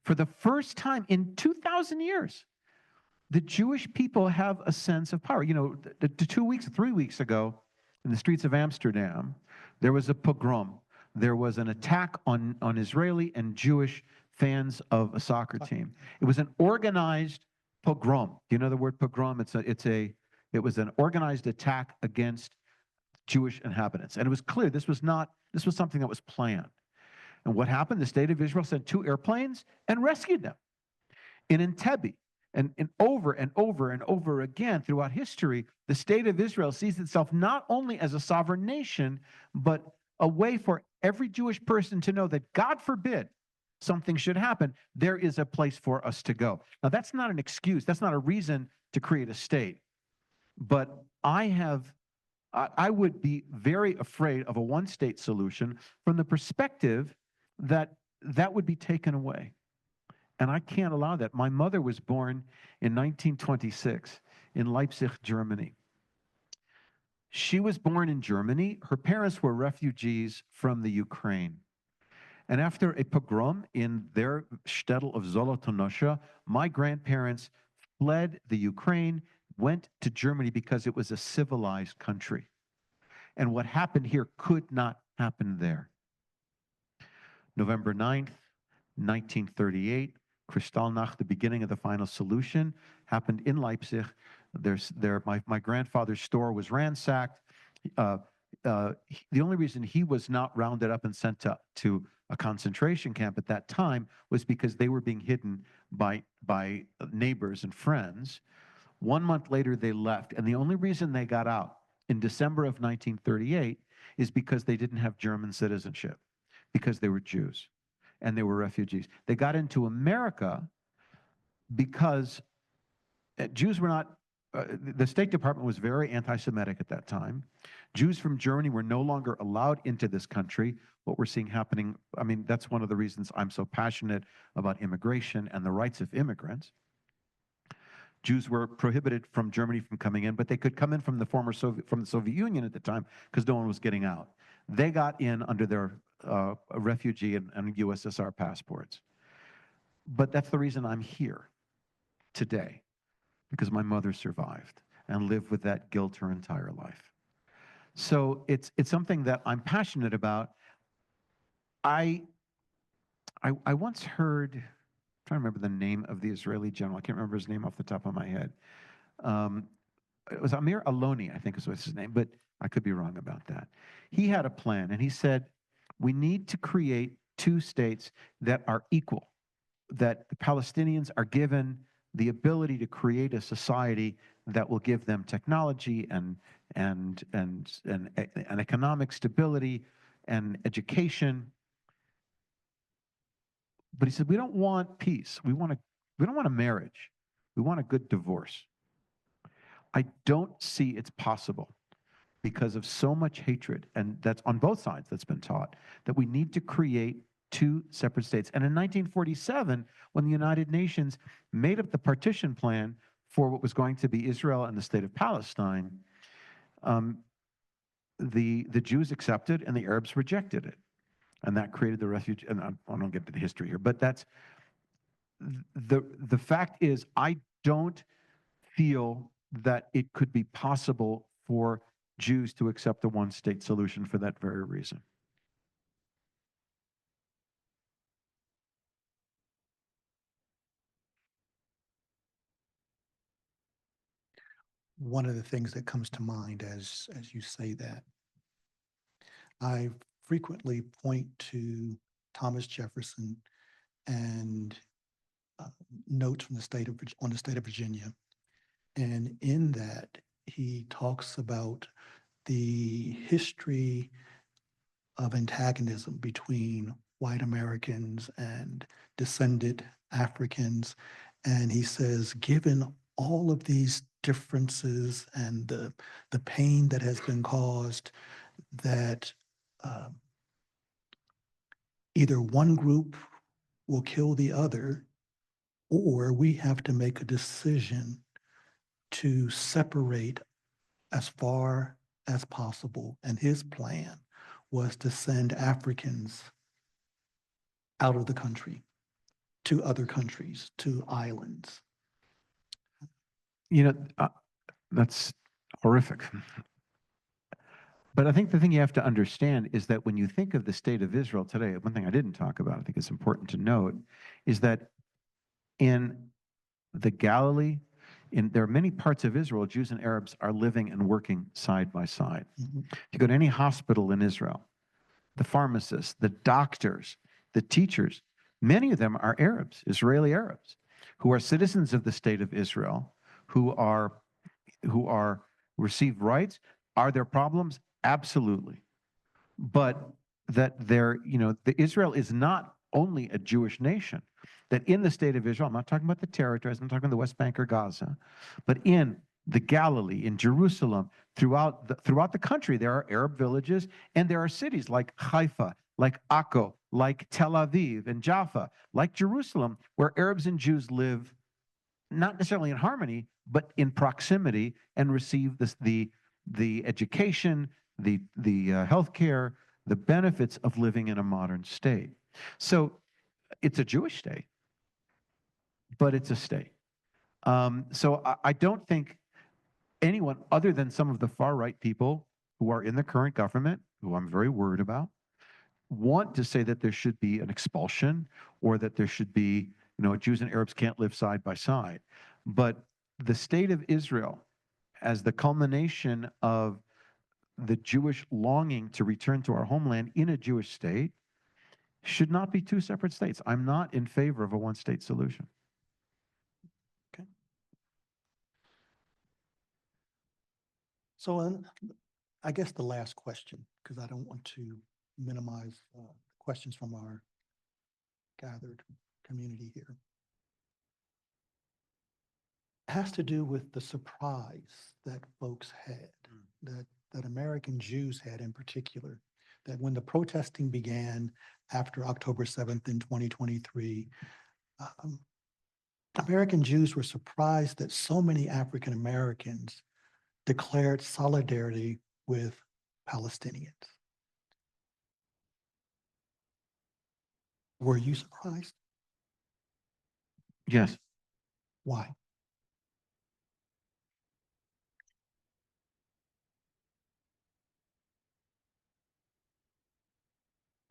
for the first time in 2,000 years, the Jewish people have a sense of power. 3 weeks ago, in the streets of Amsterdam, there was a pogrom. There was an attack on Israeli and Jewish fans of a soccer team. It was an organized pogrom. Do you know the word pogrom? It was an organized attack against Jewish inhabitants. And it was clear this was something that was planned. And what happened? The state of Israel sent 2 airplanes and rescued them. In Entebbe, and over and over and over again throughout history, the state of Israel sees itself not only as a sovereign nation, but a way for every Jewish person to know that, God forbid, something should happen, there is a place for us to go. Now, that's not an excuse. That's not a reason to create a state. But I would be very afraid of a one-state solution from the perspective that would be taken away. And I can't allow that. My mother was born in 1926 in Leipzig, Germany. She was born in Germany. Her parents were refugees from the Ukraine. And after a pogrom in their shtetl of Zolotonosha, my grandparents fled the Ukraine, went to Germany because it was a civilized country. And what happened here could not happen there. November 9th, 1938, Kristallnacht, the beginning of the final solution, happened in Leipzig. My grandfather's store was ransacked. The only reason he was not rounded up and sent to a concentration camp at that time was because they were being hidden by neighbors and friends. 1 month later, they left. And the only reason they got out in December of 1938 is because they didn't have German citizenship, because they were Jews and they were refugees. They got into America because Jews were not, the State Department was very anti-Semitic at that time. Jews from Germany were no longer allowed into this country. What we're seeing happening, that's one of the reasons I'm so passionate about immigration and the rights of immigrants. Jews were prohibited from Germany from coming in, but they could come in from the Soviet Union at the time because no one was getting out. They got in under their refugee and USSR passports. But that's the reason I'm here today, because my mother survived and lived with that guilt her entire life. So it's something that I'm passionate about. I once heard, I'm trying to remember the name of the Israeli general. I can't remember his name off the top of my head. It was Amir Aloni, I think is what's his name, but I could be wrong about that. He had a plan, and he said, we need to create 2 states that are equal, that the Palestinians are given the ability to create a society that will give them technology and economic stability and education. But he said, we don't want peace. We don't want a marriage. We want a good divorce. I don't see it's possible because of so much hatred, and that's on both sides that's been taught, that we need to create 2 separate states. And in 1947, when the United Nations made up the partition plan for what was going to be Israel and the state of Palestine, the Jews accepted and the Arabs rejected it. and that created the refugee, and I don't get to the history here, but that's, the fact is, I don't feel that it could be possible for Jews to accept a one-state solution for that very reason. One of the things that comes to mind as you say that, I frequently point to Thomas Jefferson and notes from the state of on the state of Virginia, and in that he talks about the history of antagonism between white Americans and descended Africans, and he says, given all of these differences and the pain that has been caused, that either one group will kill the other, or we have to make a decision to separate as far as possible. And his plan was to send Africans out of the country to other countries, to islands. You know, that's horrific. But I think the thing you have to understand is that when you think of the state of Israel today, one thing I didn't talk about, I think it's important to note, is that in the Galilee, there are many parts of Israel, Jews and Arabs are living and working side by side. Mhm. If you go to any hospital in Israel, the pharmacists, the doctors, the teachers, many of them are Arabs, Israeli Arabs, who are citizens of the state of Israel, who receive rights. Are there problems? Absolutely. But that Israel is not only a Jewish nation, that in the state of Israel, I'm not talking about the territories, I'm not talking about the West Bank or Gaza, but in the Galilee, in Jerusalem, throughout the country, there are Arab villages, and there are cities like Haifa, like Akko, like Tel Aviv and Jaffa, like Jerusalem, where Arabs and Jews live not necessarily in harmony, but in proximity, and receive the education, the healthcare, the benefits of living in a modern state. So it's a Jewish state, but it's a state. So I don't think anyone other than some of the far-right people who are in the current government, who I'm very worried about, want to say that there should be an expulsion, or that there should be, Jews and Arabs can't live side by side. But the state of Israel, as the culmination of the Jewish longing to return to our homeland in a Jewish state, should not be two separate states. I'm not in favor of a one-state solution. Okay. So I guess the last question, because I don't want to minimize questions from our gathered community here, has to do with the surprise that folks had, that American Jews had in particular, that when the protesting began after October 7th in 2023, American Jews were surprised that so many African Americans declared solidarity with Palestinians. Were you surprised? Yes. Why?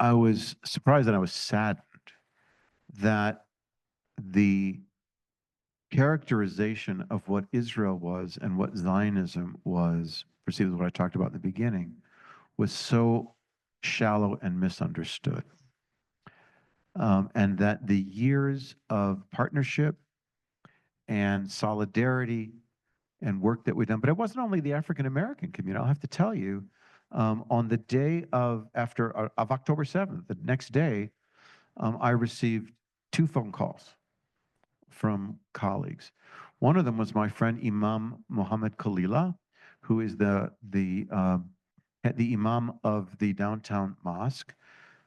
I was surprised, and I was saddened that the characterization of what Israel was and what Zionism was, perceived as what I talked about in the beginning, was so shallow and misunderstood. And that the years of partnership and solidarity and work that we've done, but it wasn't only the African American community. I'll have to tell you, on the day of October 7th, the next day, I received 2 phone calls from colleagues. One of them was my friend Imam Mohammed Khalila, who is the imam of the downtown mosque,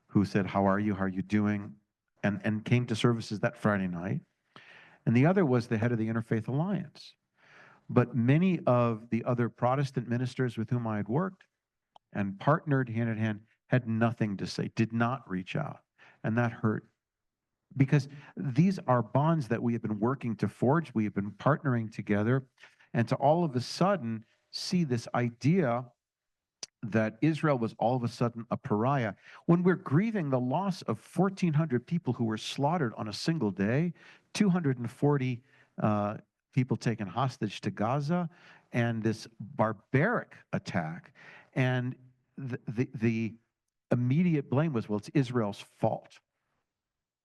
who said, "How are you? How are you doing?" and came to services that Friday night. And the other was the head of the Interfaith Alliance. But many of the other Protestant ministers with whom I had worked and partnered hand in hand had nothing to say, did not reach out. And that hurt, because these are bonds that we have been working to forge. We have been partnering together. And to all of a sudden see this idea that Israel was all of a sudden a pariah, when we're grieving the loss of 1,400 people who were slaughtered on a single day, 240 people taken hostage to Gaza, and this barbaric attack. And the immediate blame was, well, it's Israel's fault.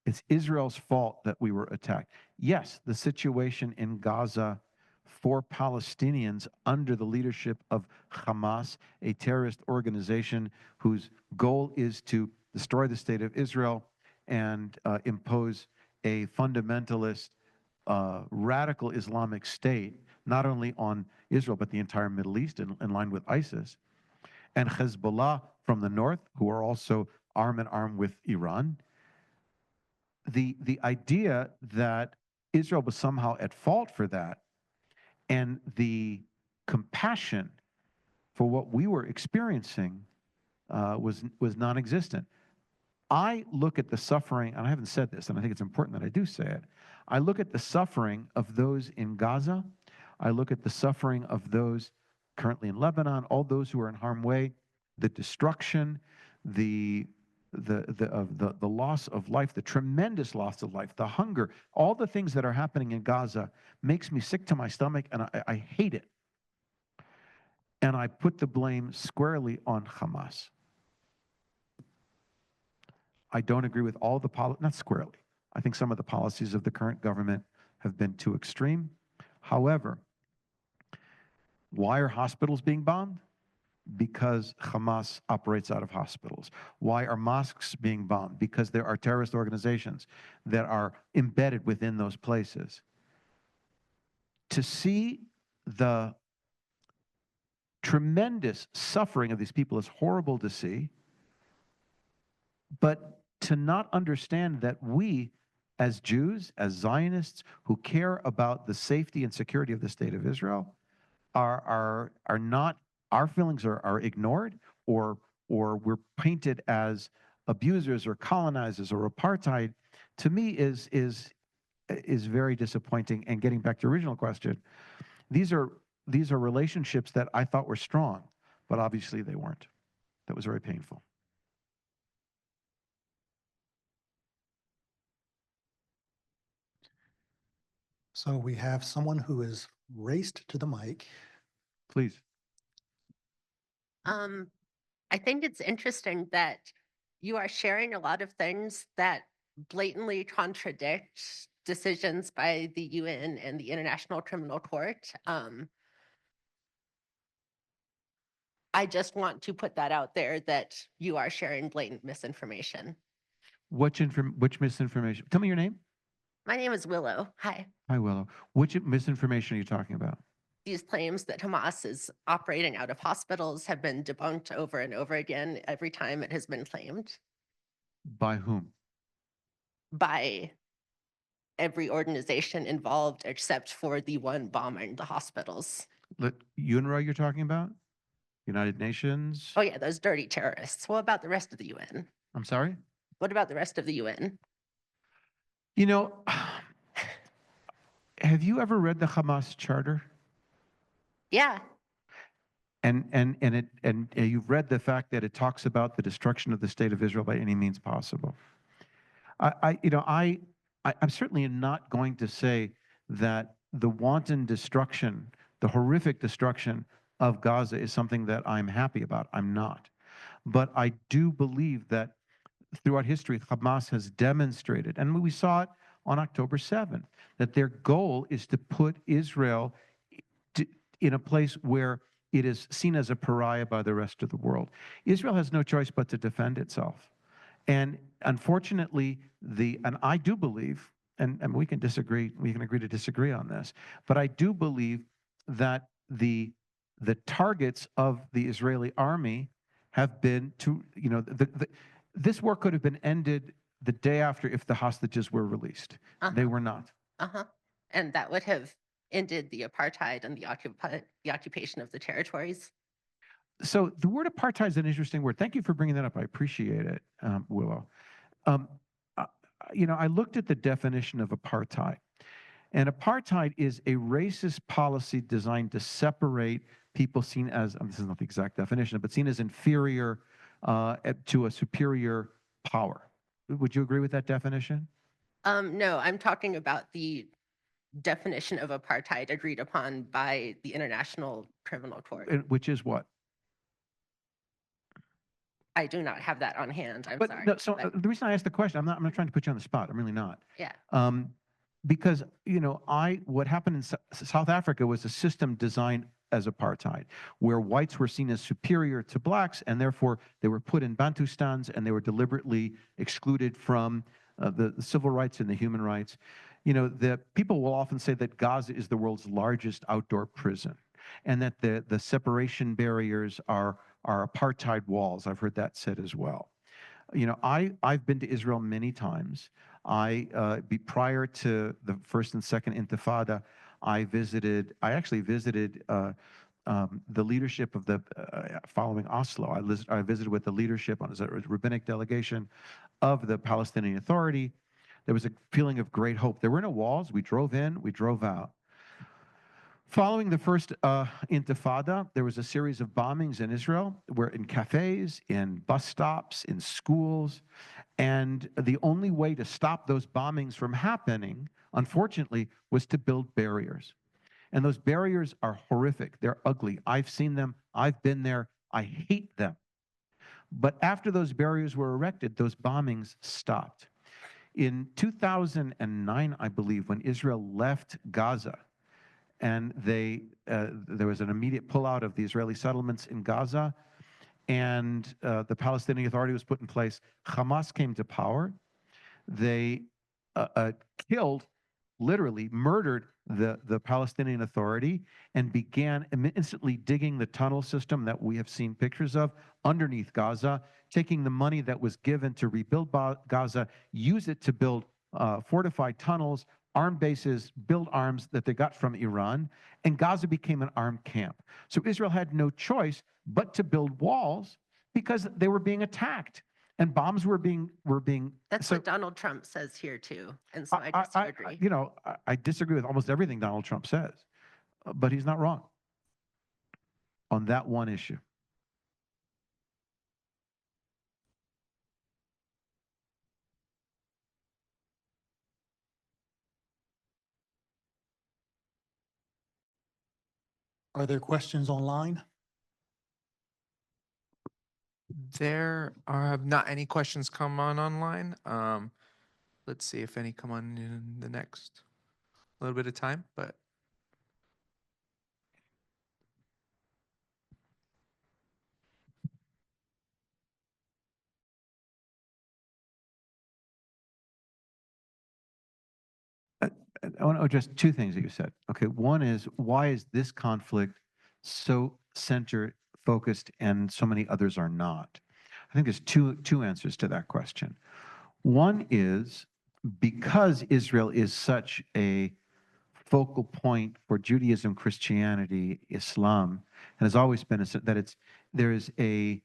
It's Israel's fault that we were attacked. Yes, the situation in Gaza for Palestinians under the leadership of Hamas, a terrorist organization whose goal is to destroy the state of Israel and impose a fundamentalist, radical Islamic state, not only on Israel, but the entire Middle East in line with ISIS. And Hezbollah from the north, who are also arm in arm with Iran. The idea that Israel was somehow at fault for that, and the compassion for what we were experiencing was non-existent. I look at the suffering, and I haven't said this, and I think it's important that I do say it. I look at the suffering of those in Gaza. I look at the suffering of those currently in Lebanon, all those who are in harm's way, the destruction, the loss of life, the tremendous loss of life, the hunger, all the things that are happening in Gaza makes me sick to my stomach, and I hate it. And I put the blame squarely on Hamas. I don't agree with all the not squarely. I think some of the policies of the current government have been too extreme. However, why are hospitals being bombed? Because Hamas operates out of hospitals. Why are mosques being bombed? Because there are terrorist organizations that are embedded within those places. To see the tremendous suffering of these people is horrible to see, but to not understand that we, as Jews, as Zionists who care about the safety and security of the state of Israel, are not, our feelings are ignored, or we're painted as abusers or colonizers or apartheid, to me is very disappointing. And getting back to the original question, these are relationships that I thought were strong, but obviously they weren't. That was very painful. So we have someone who is raced to the mic. Please. I think it's interesting that you are sharing a lot of things that blatantly contradict decisions by the UN and the International Criminal Court. I just want to put that out there, that you are sharing blatant misinformation. Which misinformation? Tell me your name. My name is Willow. Hi. Hi, Willow. Which misinformation are you talking about? These claims that Hamas is operating out of hospitals have been debunked over and over again every time it has been claimed. By whom? By every organization involved except for the one bombing the hospitals. UNRWA you're talking about? United Nations? Oh yeah, those dirty terrorists. What about the rest of the UN? I'm sorry? What about the rest of the UN? You know, have you ever read the Hamas charter? Yeah. And you've read the fact that it talks about the destruction of the state of Israel by any means possible. I'm certainly not going to say that the wanton destruction, the horrific destruction of Gaza is something that I'm happy about. I'm not. But I do believe that throughout history, Hamas has demonstrated, and we saw it on October 7th, that their goal is to put Israel in a place where it is seen as a pariah by the rest of the world. Israel has no choice but to defend itself. And unfortunately, and I do believe, and we can disagree, we can agree to disagree on this, but I do believe that the targets of the Israeli army have been to, this war could have been ended the day after if the hostages were released. They were not. And that would have ended the apartheid and the occupation of the territories. So the word apartheid is an interesting word. Thank you for bringing that up. I appreciate it, Willow. Um, I looked at the definition of apartheid, and apartheid is a racist policy designed to separate people seen as, this is not the exact definition, but seen as inferior to a superior power. Would you agree with that definition? No, I'm talking about the definition of apartheid agreed upon by the International Criminal Court. Which is what? I do not have that on hand. I'm But sorry. no, so the reason I asked the question, I'm not trying to put you on the spot. I'm really not. Yeah. Because what happened in South Africa was a system designed as apartheid, where whites were seen as superior to blacks, and therefore they were put in Bantustans, and they were deliberately excluded from the civil rights and the human rights. The people will often say that Gaza is the world's largest outdoor prison, and that the separation barriers are apartheid walls. I've heard that said as well. I've been to Israel many times. Prior to the first and second Intifada, I actually visited the leadership of the following Oslo. I visited with the leadership on a rabbinic delegation of the Palestinian Authority. There was a feeling of great hope. There were no walls. We drove in, we drove out. Following the first Intifada, there was a series of bombings in Israel, in cafes, in bus stops, in schools. And the only way to stop those bombings from happening, unfortunately, was to build barriers. And those barriers are horrific. They're ugly. I've seen them. I've been there. I hate them. But after those barriers were erected, those bombings stopped. In 2009, I believe, when Israel left Gaza, and there was an immediate pullout of the Israeli settlements in Gaza, and the Palestinian Authority was put in place. Hamas came to power. They killed, literally murdered the Palestinian Authority, and began instantly digging the tunnel system that we have seen pictures of underneath Gaza, taking the money that was given to rebuild Gaza, use it to build fortified tunnels, armed bases, build arms that they got from Iran, and Gaza became an armed camp. So Israel had no choice but to build walls because they were being attacked, and bombs were being. That's what Donald Trump says here too, and so I disagree. I disagree with almost everything Donald Trump says, but he's not wrong on that one issue. Are there questions online? There are not any questions come on online. Let's see if any come on in the next little bit of time, but I want to address two things that you said. Okay, one is, why is this conflict so center focused and so many others are not? I think there's two answers to that question. One is because Israel is such a focal point for Judaism, Christianity, Islam, and has always been that there is an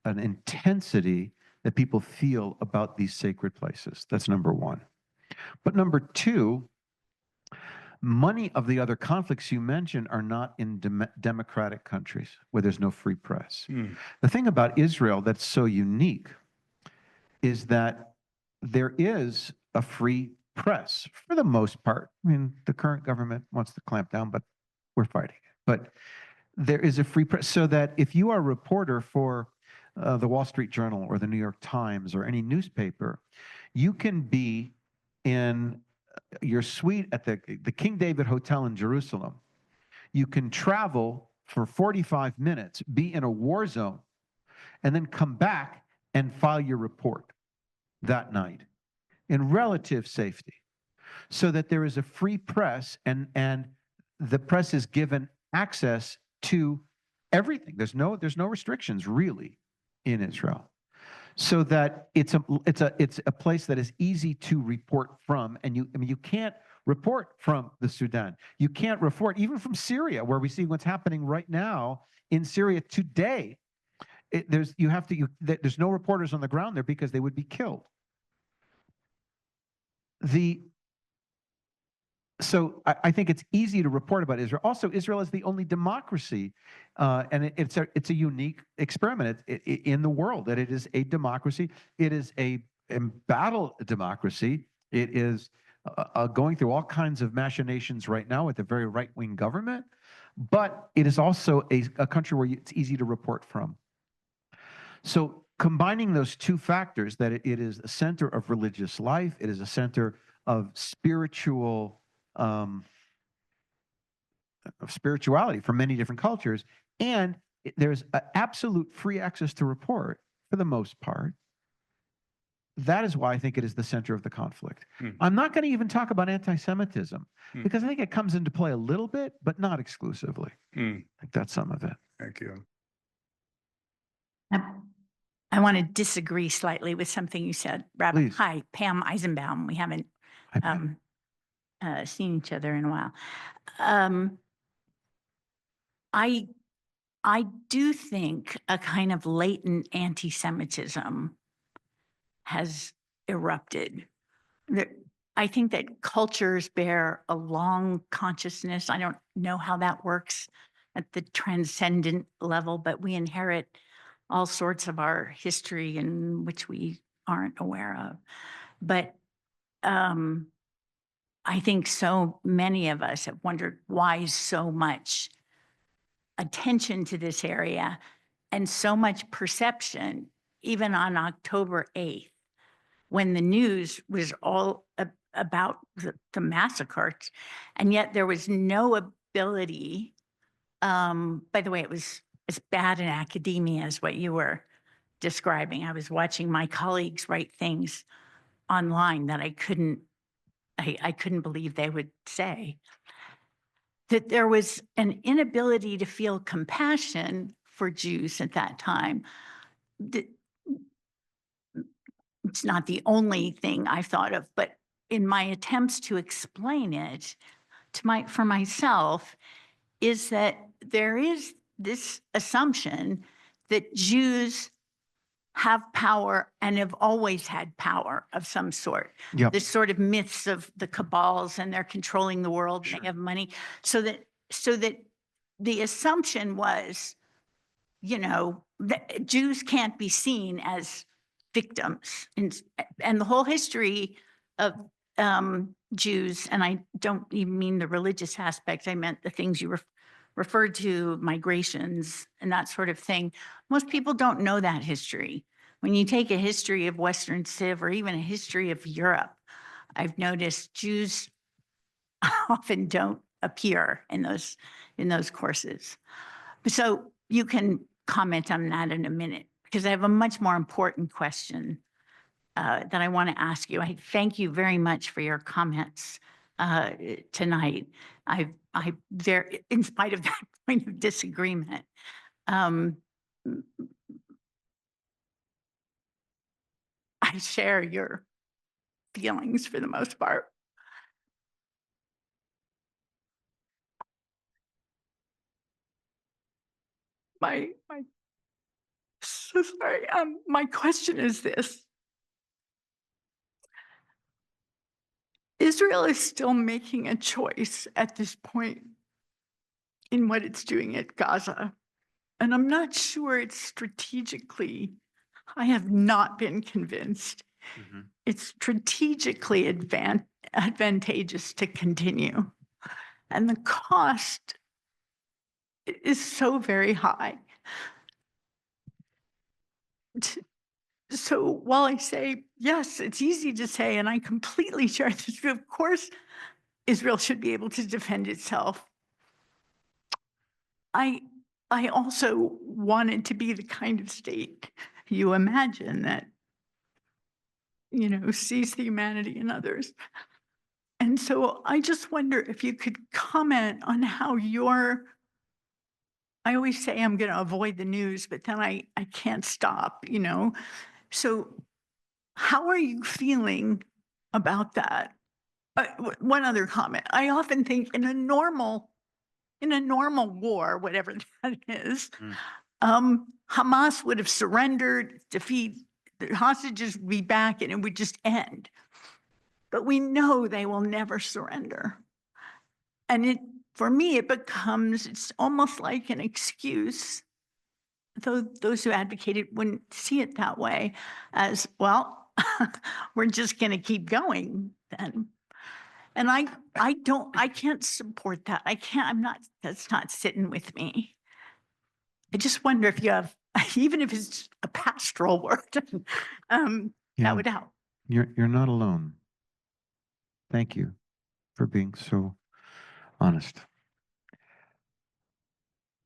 intensity that people feel about these sacred places. That's number one. But number two, many of the other conflicts you mentioned are not in democratic countries where there's no free press. The thing about Israel that's so unique is that there is a free press for the most part. I mean, the current government wants to clamp down, but we're fighting it. But there is a free press, so that if you are a reporter for the Wall Street Journal or the New York Times or any newspaper, you can be in your suite at the King David Hotel in Jerusalem. You can travel for 45 minutes, be in a war zone, and then come back and file your report that night in relative safety, so that there is a free press, and the press is given access to everything. There's no restrictions really in Israel. So that it's a place that is easy to report from, and you can't report from the Sudan. You can't report even from Syria, where we see what's happening right now in Syria today. There's no reporters on the ground there because they would be killed. So I think it's easy to report about Israel. Also, Israel is the only democracy, and it's a unique experiment in the world, that it is a democracy. It is a embattled democracy. It is going through all kinds of machinations right now with a very right-wing government, but it is also a country where it's easy to report from. So combining those two factors, that it is a center of religious life, it is a center of spirituality for many different cultures, and there's absolute free access to report for the most part. That is why I think it is the center of the conflict. I'm not going to even talk about anti-Semitism because I think it comes into play a little bit, but not exclusively. I think that's some of it. Thank you. I want to disagree slightly with something you said, Rabbi. Please. Hi, Pam Eisenbaum. We haven't seen each other in a while. I do think a kind of latent anti-Semitism has erupted. I think that cultures bear a long consciousness. I don't know how that works at the transcendent level, but we inherit all sorts of our history in which we aren't aware of. But I think so many of us have wondered why so much attention to this area and so much perception, even on October 8th, when the news was all about the massacres, and yet there was no ability. By the way, it was as bad in academia as what you were describing. I was watching my colleagues write things online that I couldn't believe they would say. That there was an inability to feel compassion for Jews at that time. It's not the only thing I thought of, but in my attempts to explain it for myself, is that there is this assumption that Jews have power and have always had power of some sort. Yep. This sort of myths of the cabals and they're controlling the world, and they have money. So that the assumption was, that Jews can't be seen as victims. And the whole history of Jews, and I don't even mean the religious aspect, I meant the things you referred to, migrations and that sort of thing. Most people don't know that history. When you take a history of Western Civ or even a history of Europe, I've noticed Jews often don't appear in those courses. So you can comment on that in a minute, because I have a much more important question that I want to ask you. I thank you very much for your comments tonight. In spite of that point of disagreement, I share your feelings for the most part. So sorry. My question is this. Israel is still making a choice at this point in what it's doing at Gaza. And I'm not sure it's strategically, I have not been convinced it's strategically advantageous to continue. And the cost is so very high. So while I say, yes, it's easy to say, and I completely share this view, of course, Israel should be able to defend itself. I also want it to be the kind of state you imagine that, sees the humanity in others. And so I just wonder if you could comment on how I always say I'm going to avoid the news, but then I can't stop, So how are you feeling about that? One other comment. I often think in a normal in a normal war, whatever that is, Mm. Hamas would have surrendered, defeat, the hostages would be back, and it would just end. But we know they will never surrender. And for me, it's almost like an excuse, though those who advocate it wouldn't see it that way, as, well, we're just going to keep going then. And I can't support that. That's not sitting with me. I just wonder if you have, even if it's a pastoral word, Yeah. that would help. You're not alone. Thank you for being so honest.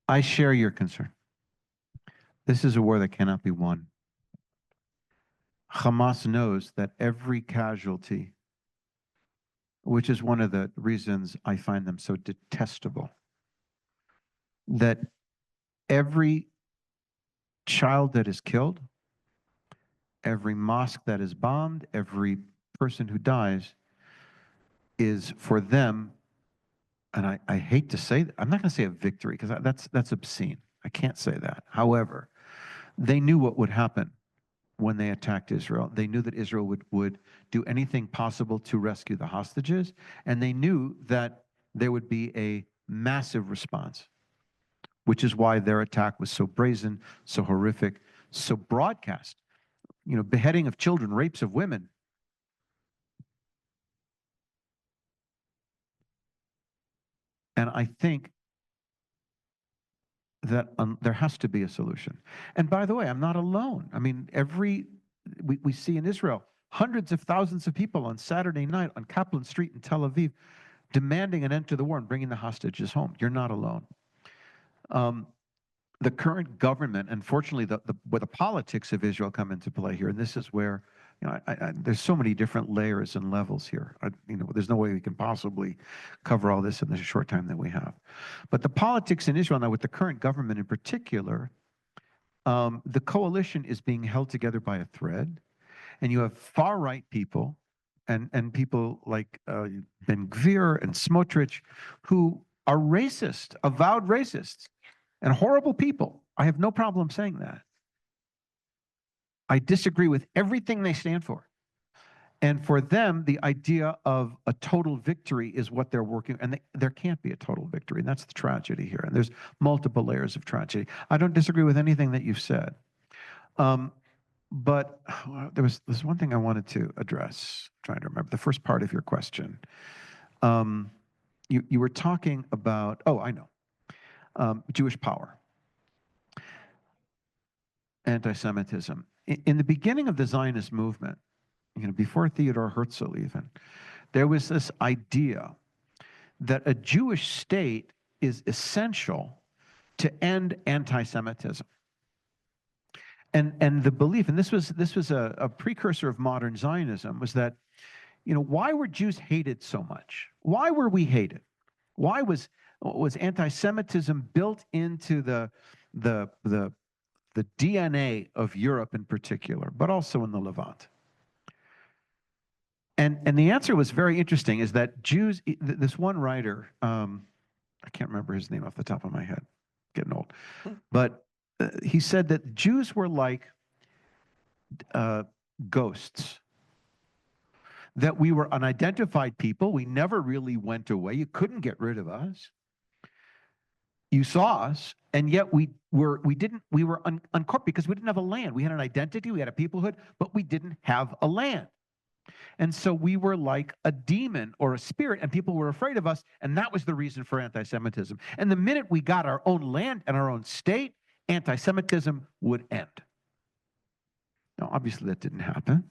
I share your concern. This is a war that cannot be won. Hamas knows that every casualty, which is one of the reasons I find them so detestable, that every child that is killed, every mosque that is bombed, every person who dies is for them, and I hate to say that, I'm not going to say a victory because that's obscene. I can't say that. However, they knew what would happen when they attacked Israel. They knew that Israel would do anything possible to rescue the hostages, and they knew that there would be a massive response, which is why their attack was so brazen, so horrific, so broadcast. You know, beheading of children, rapes of women. And I think that there has to be a solution. And by the way, I'm not alone. I mean, we see in Israel, hundreds of thousands of people on Saturday night on Kaplan Street in Tel Aviv demanding an end to the war and bringing the hostages home. You're not alone. The current government, unfortunately, where the politics of Israel come into play here, and this is where, you know, there's so many different layers and levels here. You know, there's no way we can possibly cover all this in the short time that we have. But the politics in Israel now, with the current government in particular, the coalition is being held together by a thread, and you have far-right people and people like Ben Gvir and Smotrich who are racist, avowed racists, and horrible people. I have no problem saying that. I disagree with everything they stand for. And for them, the idea of a total victory is what they're working, and there can't be a total victory, and that's the tragedy here. And there's multiple layers of tragedy. I don't disagree with anything that you've said. But there's one thing I wanted to address. I'm trying to remember the first part of your question. You were talking about, oh, I know. Jewish power, anti-Semitism. In the beginning of the Zionist movement, you know, before Theodor Herzl even, there was this idea that a Jewish state is essential to end anti-Semitism. And the belief, and this was a precursor of modern Zionism, was that, you know, why were Jews hated so much? Why were we hated? Why was anti-Semitism built into the DNA of Europe in particular, but also in the Levant? And the answer was very interesting, is that Jews, this one writer, I can't remember his name off the top of my head, getting old, but he said that Jews were like ghosts, that we were unidentified people. We never really went away. You couldn't get rid of us. You saw us, and yet we were uncorporated because we didn't have a land. We had an identity, we had a peoplehood, but we didn't have a land. And so we were like a demon or a spirit, and people were afraid of us, and that was the reason for anti-Semitism. And the minute we got our own land and our own state, anti-Semitism would end. Now, obviously that didn't happen.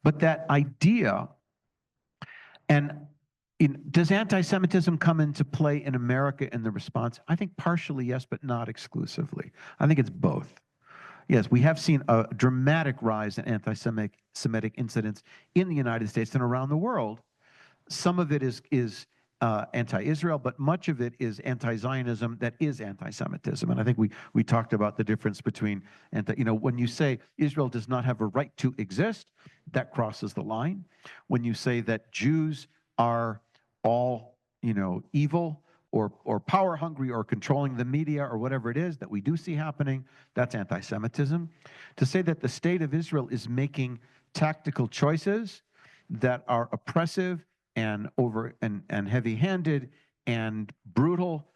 But that idea, and does anti-Semitism come into play in America in the response? I think partially yes, but not exclusively. I think it's both. Yes, we have seen a dramatic rise in anti-Semitic incidents in the United States and around the world. Some of it is anti-Israel, but much of it is anti-Zionism that is anti-Semitism. And I think we talked about the difference between, when you say Israel does not have a right to exist, that crosses the line. When you say that Jews are all, evil, or power hungry or controlling the media or whatever it is that we do see happening, that's anti-Semitism. To say that the state of Israel is making tactical choices that are oppressive and heavy-handed and brutal,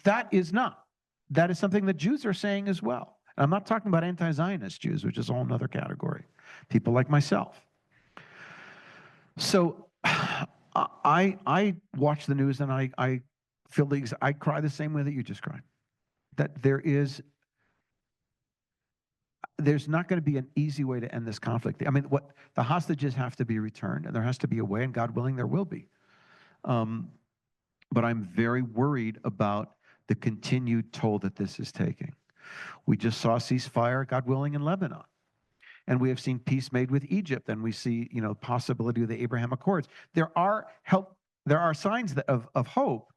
that is not. That is something that Jews are saying as well. I'm not talking about anti-Zionist Jews, which is a whole other category. People like myself. So I watch the news and I feel I cry the same way that you just cried. That there's not going to be an easy way to end this conflict. I mean, the hostages have to be returned, and there has to be a way, and God willing, there will be. But I'm very worried about the continued toll that this is taking. We just saw a ceasefire, God willing, in Lebanon. And we have seen peace made with Egypt, and we see, possibility of the Abraham Accords. There are signs of hope,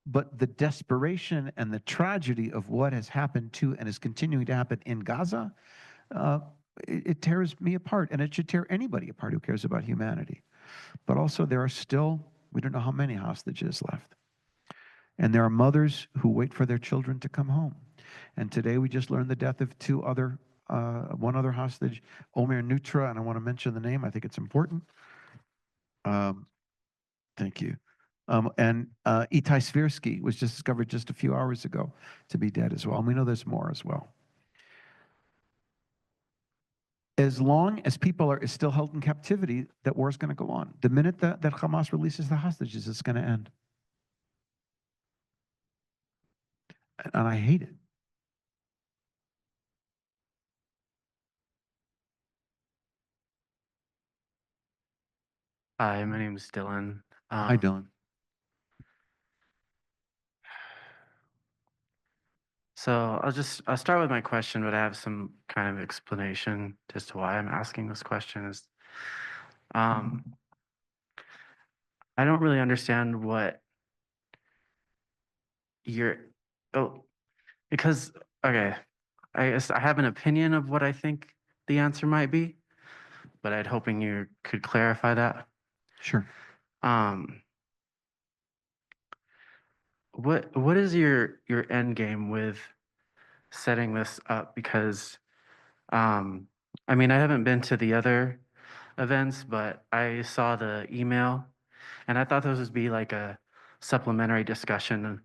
but the desperation and the tragedy of what has happened to and is continuing to happen in Gaza, it tears me apart, and it should tear anybody apart who cares about humanity. But also there are still, we don't know how many hostages left. And there are mothers who wait for their children to come home. And today we just learned the death of one other hostage, Omer Nutra, and I want to mention the name. I think it's important. Thank you. And Itai Svirsky was just discovered just a few hours ago to be dead as well. And we know there's more as well. As long as people are still held in captivity, that war is going to go on. The minute that Hamas releases the hostages, it's going to end. And I hate it. Hi, my name is Dylan. Hi, Dylan. So I'll start with my question, but I have some kind of explanation as to why I'm asking this question. Is I don't really understand what because okay, I guess I have an opinion of what I think the answer might be, but I'd hoping you could clarify that. Sure. What is your end game with setting this up? Because I mean, I haven't been to the other events, but I saw the email, and I thought this would be like a supplementary discussion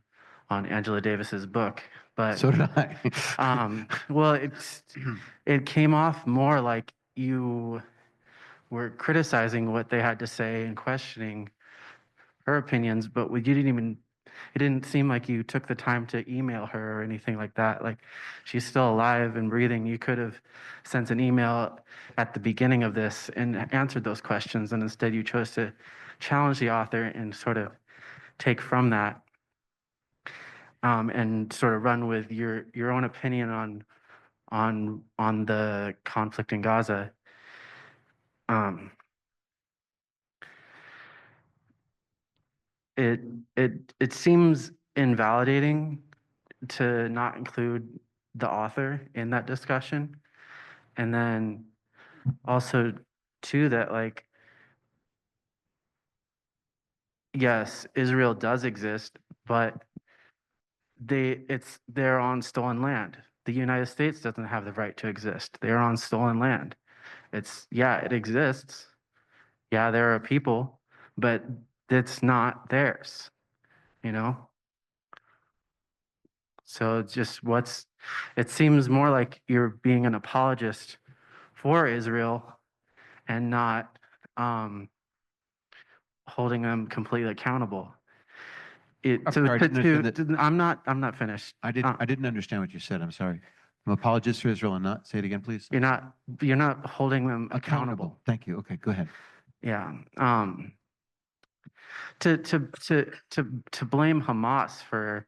on Angela Davis's book. But so did I. well, it came off more like you were criticizing what they had to say and questioning her opinions, but it didn't seem like you took the time to email her or anything like that. Like, she's still alive and breathing. You could have sent an email at the beginning of this and answered those questions, and instead you chose to challenge the author and sort of take from that and sort of run with your own opinion on the conflict in Gaza. It seems invalidating to not include the author in that discussion. And then also too, that like, yes, Israel does exist, but they're on stolen land. The United States doesn't have the right to exist. They're on stolen land. It exists. Yeah, there are people, but it's not theirs, So just it seems more like you're being an apologist for Israel and not holding them completely accountable. I'm not finished. I didn't understand what you said. I'm sorry. I'm an apologist for Israel and not. Say it again, please. You're not holding them accountable. Thank you. Okay, go ahead. Yeah. To blame Hamas for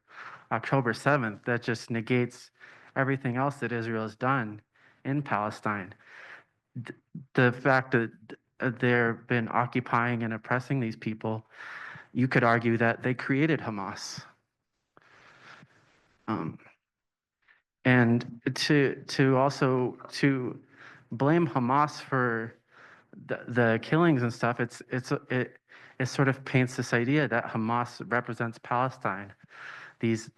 October 7th, that just negates everything else that Israel has done in Palestine. The fact that they've been occupying and oppressing these people, you could argue that they created Hamas. And to blame Hamas for the killings and stuff, it sort of paints this idea that Hamas represents Palestine. These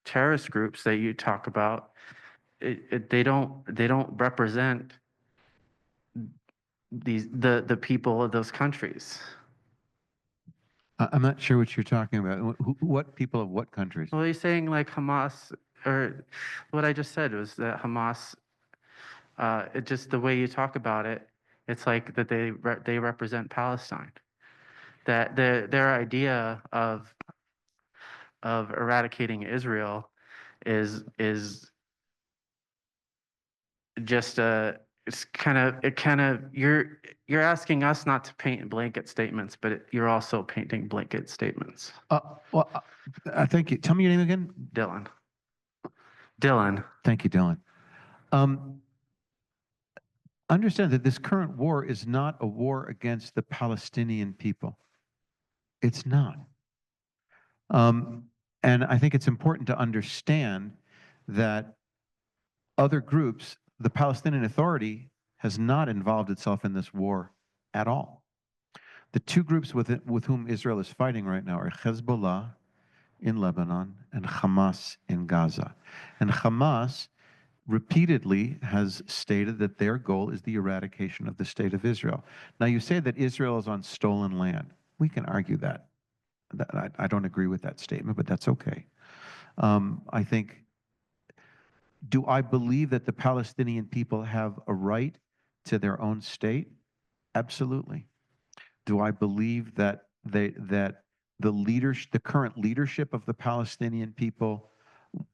terrorist groups that you talk about, they don't represent the people of those countries. I'm not sure what you're talking about. What people of what countries? Well, you're saying like Hamas, or what I just said was that Hamas, it just the way you talk about it, it's like that they represent Palestine. That their idea of eradicating Israel is just it's kind of you're asking us not to paint blanket statements, but you're also painting blanket statements. Well, thank you. Tell me your name again. Dylan. Dylan. Thank you, Dylan. Understand that this current war is not a war against the Palestinian people. It's not. And I think it's important to understand that other groups, the Palestinian Authority has not involved itself in this war at all. The two groups with whom Israel is fighting right now are Hezbollah in Lebanon and Hamas in Gaza. And Hamas repeatedly has stated that their goal is the eradication of the state of Israel. Now, you say that Israel is on stolen land. We can argue that. I don't agree with that statement, but that's okay. I think, do I believe that the Palestinian people have a right to their own state? Absolutely. Do I believe that the current leadership of the Palestinian people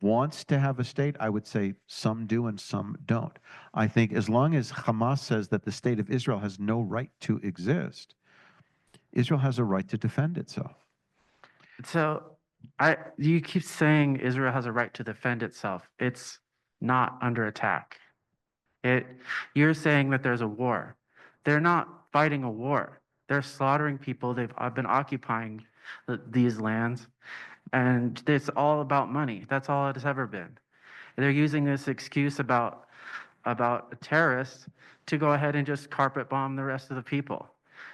wants to have a state? I would say some do and some don't. I think as long as Hamas says that the state of Israel has no right to exist, Israel has a right to defend itself. So you keep saying Israel has a right to defend itself. It's not under attack. You're saying that there's a war. They're not fighting a war. They're slaughtering people. They've been occupying these lands, and it's all about money. That's all it has ever been. They're using this excuse about a terrorist to go ahead and just carpet bomb the rest of the people.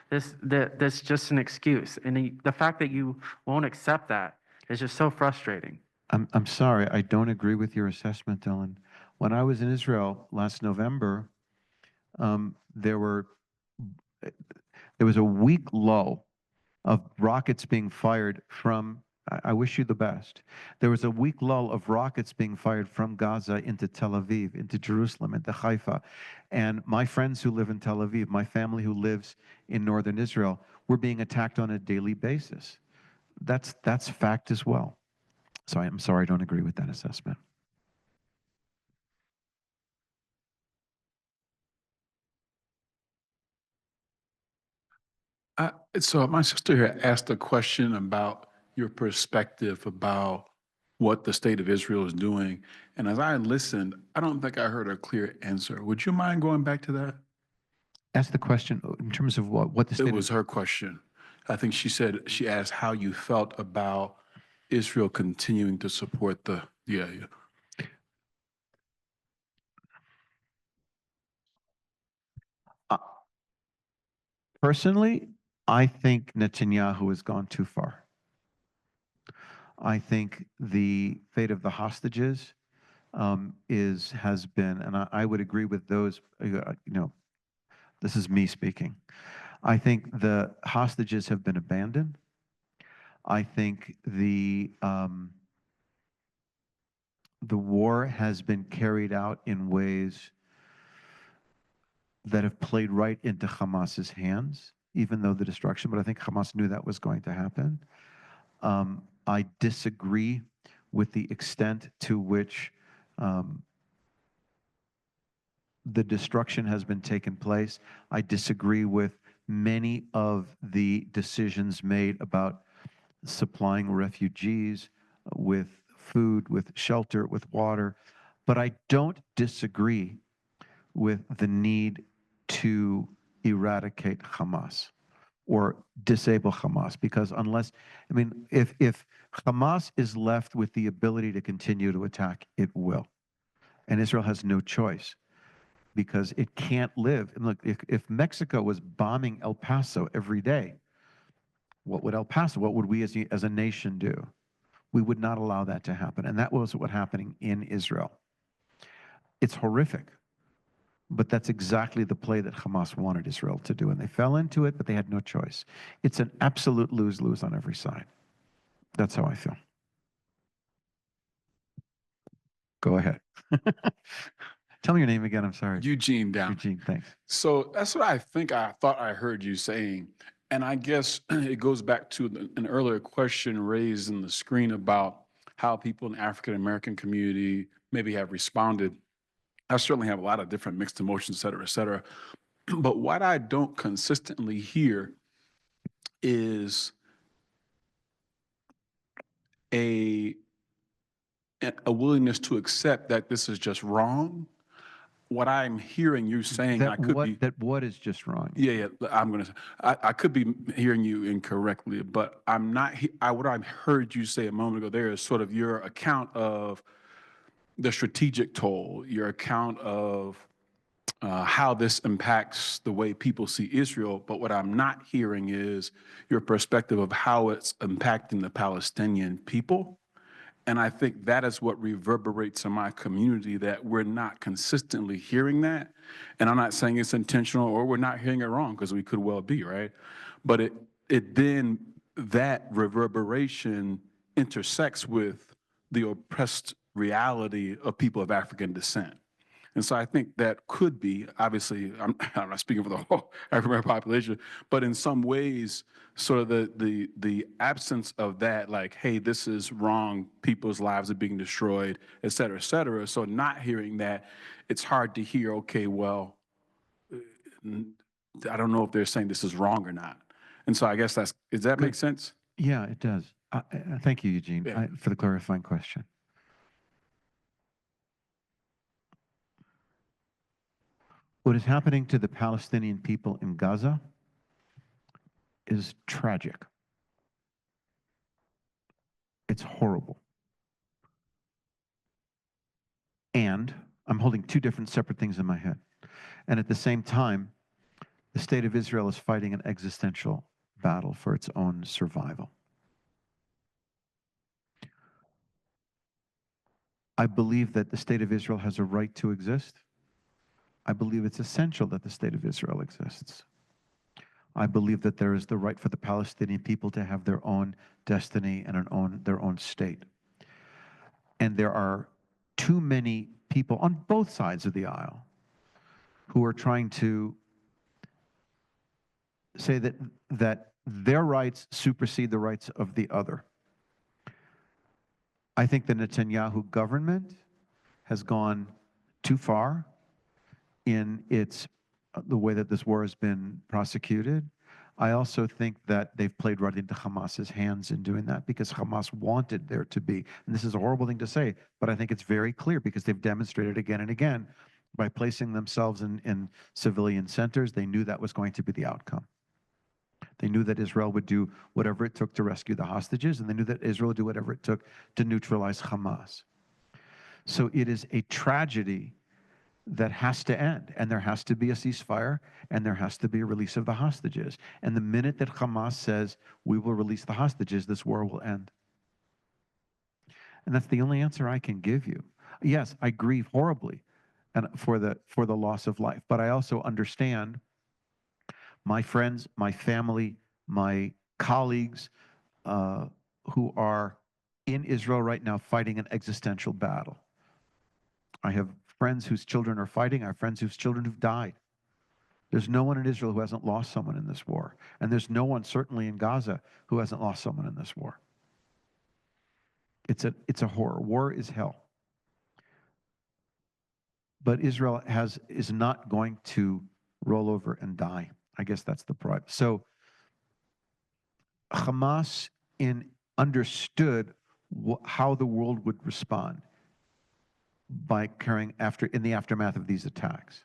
That's just an excuse, and the fact that you won't accept that is just so frustrating. I'm sorry, I don't agree with your assessment, Dylan. When I was in Israel last November, there was a week lull of rockets being fired from, I wish you the best. There was a week lull of rockets being fired from Gaza into Tel Aviv, into Jerusalem, into Haifa. And my friends who live in Tel Aviv, my family who lives in northern Israel, were being attacked on a daily basis. That's fact as well. So I'm sorry, I don't agree with that assessment. So my sister here asked a question about your perspective about what the state of Israel is doing. And as I listened, I don't think I heard a clear answer. Would you mind going back to that? Ask the question in terms of what the state It was her question. I think she asked how you felt about Israel continuing to support yeah. Personally, I think Netanyahu has gone too far. I think the fate of the hostages has been, and I would agree with those, this is me speaking. I think the hostages have been abandoned. I think the war has been carried out in ways that have played right into Hamas's hands, even though the destruction, but I think Hamas knew that was going to happen. I disagree with the extent to which the destruction has been taken place. I disagree with many of the decisions made about supplying refugees with food, with shelter, with water, but I don't disagree with the need to eradicate Hamas or disable Hamas, because if Hamas is left with the ability to continue to attack, it will. And Israel has no choice, because it can't live. And look, if Mexico was bombing El Paso every day, what would El Paso, what would we as a nation do? We would not allow that to happen. And that was what's happening in Israel. It's horrific, but that's exactly the play that Hamas wanted Israel to do. And they fell into it, but they had no choice. It's an absolute lose-lose on every side. That's how I feel. Go ahead. Tell me your name again. I'm sorry. Eugene Down. Eugene, thanks. So that's what I thought I heard you saying. And I guess it goes back to an earlier question raised in the screen about how people in the African American community maybe have responded. I certainly have a lot of different mixed emotions, et cetera, et cetera. But what I don't consistently hear is a willingness to accept that this is just wrong. What I'm hearing you saying, What is just wrong? Yeah, I could be hearing you incorrectly, but I'm not. What I heard you say a moment ago there is sort of your account of the strategic toll, your account of how this impacts the way people see Israel. But what I'm not hearing is your perspective of how it's impacting the Palestinian people. And I think that is what reverberates in my community, that we're not consistently hearing that. And I'm not saying it's intentional or we're not hearing it wrong, because we could well be, right? But it then, that reverberation intersects with the oppressed reality of people of African descent. And so I think that could be, obviously, I'm not speaking for the whole African American population, but in some ways, sort of the absence of that, like, hey, this is wrong, people's lives are being destroyed, et cetera, et cetera. So not hearing that, it's hard to hear, okay, well, I don't know if they're saying this is wrong or not. And so I guess does that make sense? Yeah, it does. Thank you, Eugene, Yeah. for the clarifying question. What is happening to the Palestinian people in Gaza is tragic. It's horrible. And I'm holding two different separate things in my head. And at the same time, the state of Israel is fighting an existential battle for its own survival. I believe that the state of Israel has a right to exist. I believe it's essential that the state of Israel exists. I believe that there is the right for the Palestinian people to have their own destiny and their own state. And there are too many people on both sides of the aisle who are trying to say that their rights supersede the rights of the other. I think the Netanyahu government has gone too far in the way that this war has been prosecuted. I also think that they've played right into Hamas's hands in doing that, because Hamas wanted there to be, and this is a horrible thing to say, but I think it's very clear because they've demonstrated again and again by placing themselves in civilian centers. They knew that was going to be the outcome. They knew that Israel would do whatever it took to rescue the hostages, and they knew that Israel would do whatever it took to neutralize Hamas. So it is a tragedy that has to end, and there has to be a ceasefire, and there has to be a release of the hostages. And the minute that Hamas says, we will release the hostages, this war will end. And that's the only answer I can give you. Yes, I grieve horribly for the loss of life, but I also understand my friends, my family, my colleagues who are in Israel right now fighting an existential battle. I have friends whose children are fighting. I have friends whose children have died. There's no one in Israel who hasn't lost someone in this war. And there's no one, certainly in Gaza, who hasn't lost someone in this war. It's a horror. War is hell. But Israel is not going to roll over and die. I guess that's the problem. So Hamas understood how the world would respond by in the aftermath of these attacks,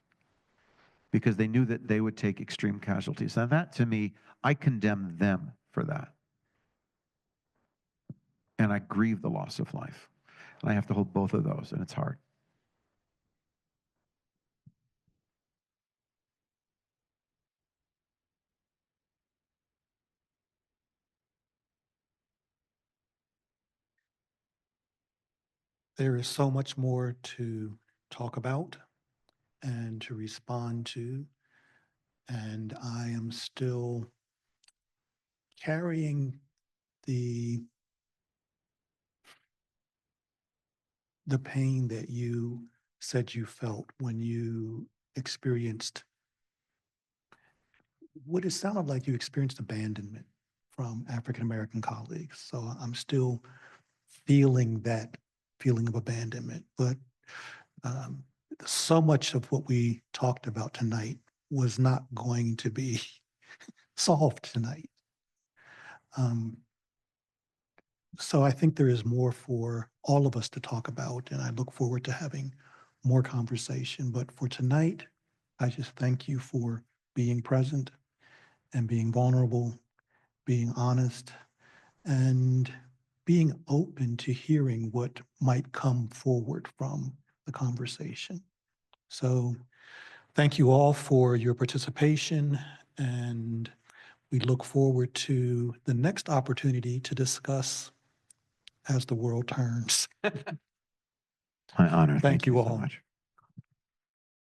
because they knew that they would take extreme casualties. And that, to me, I condemn them for that. And I grieve the loss of life. And I have to hold both of those, and it's hard. There is so much more to talk about and to respond to, and I am still carrying the pain that you said you felt when you experienced what it sounded like you experienced abandonment from African-American colleagues. So I'm still feeling that feeling of abandonment, but so much of what we talked about tonight was not going to be solved tonight. So I think there is more for all of us to talk about, and I look forward to having more conversation. But for tonight, I just thank you for being present and being vulnerable, being honest, and being open to hearing what might come forward from the conversation. So thank you all for your participation, and we look forward to the next opportunity to discuss as the world turns. My honor. Thank you so all. much.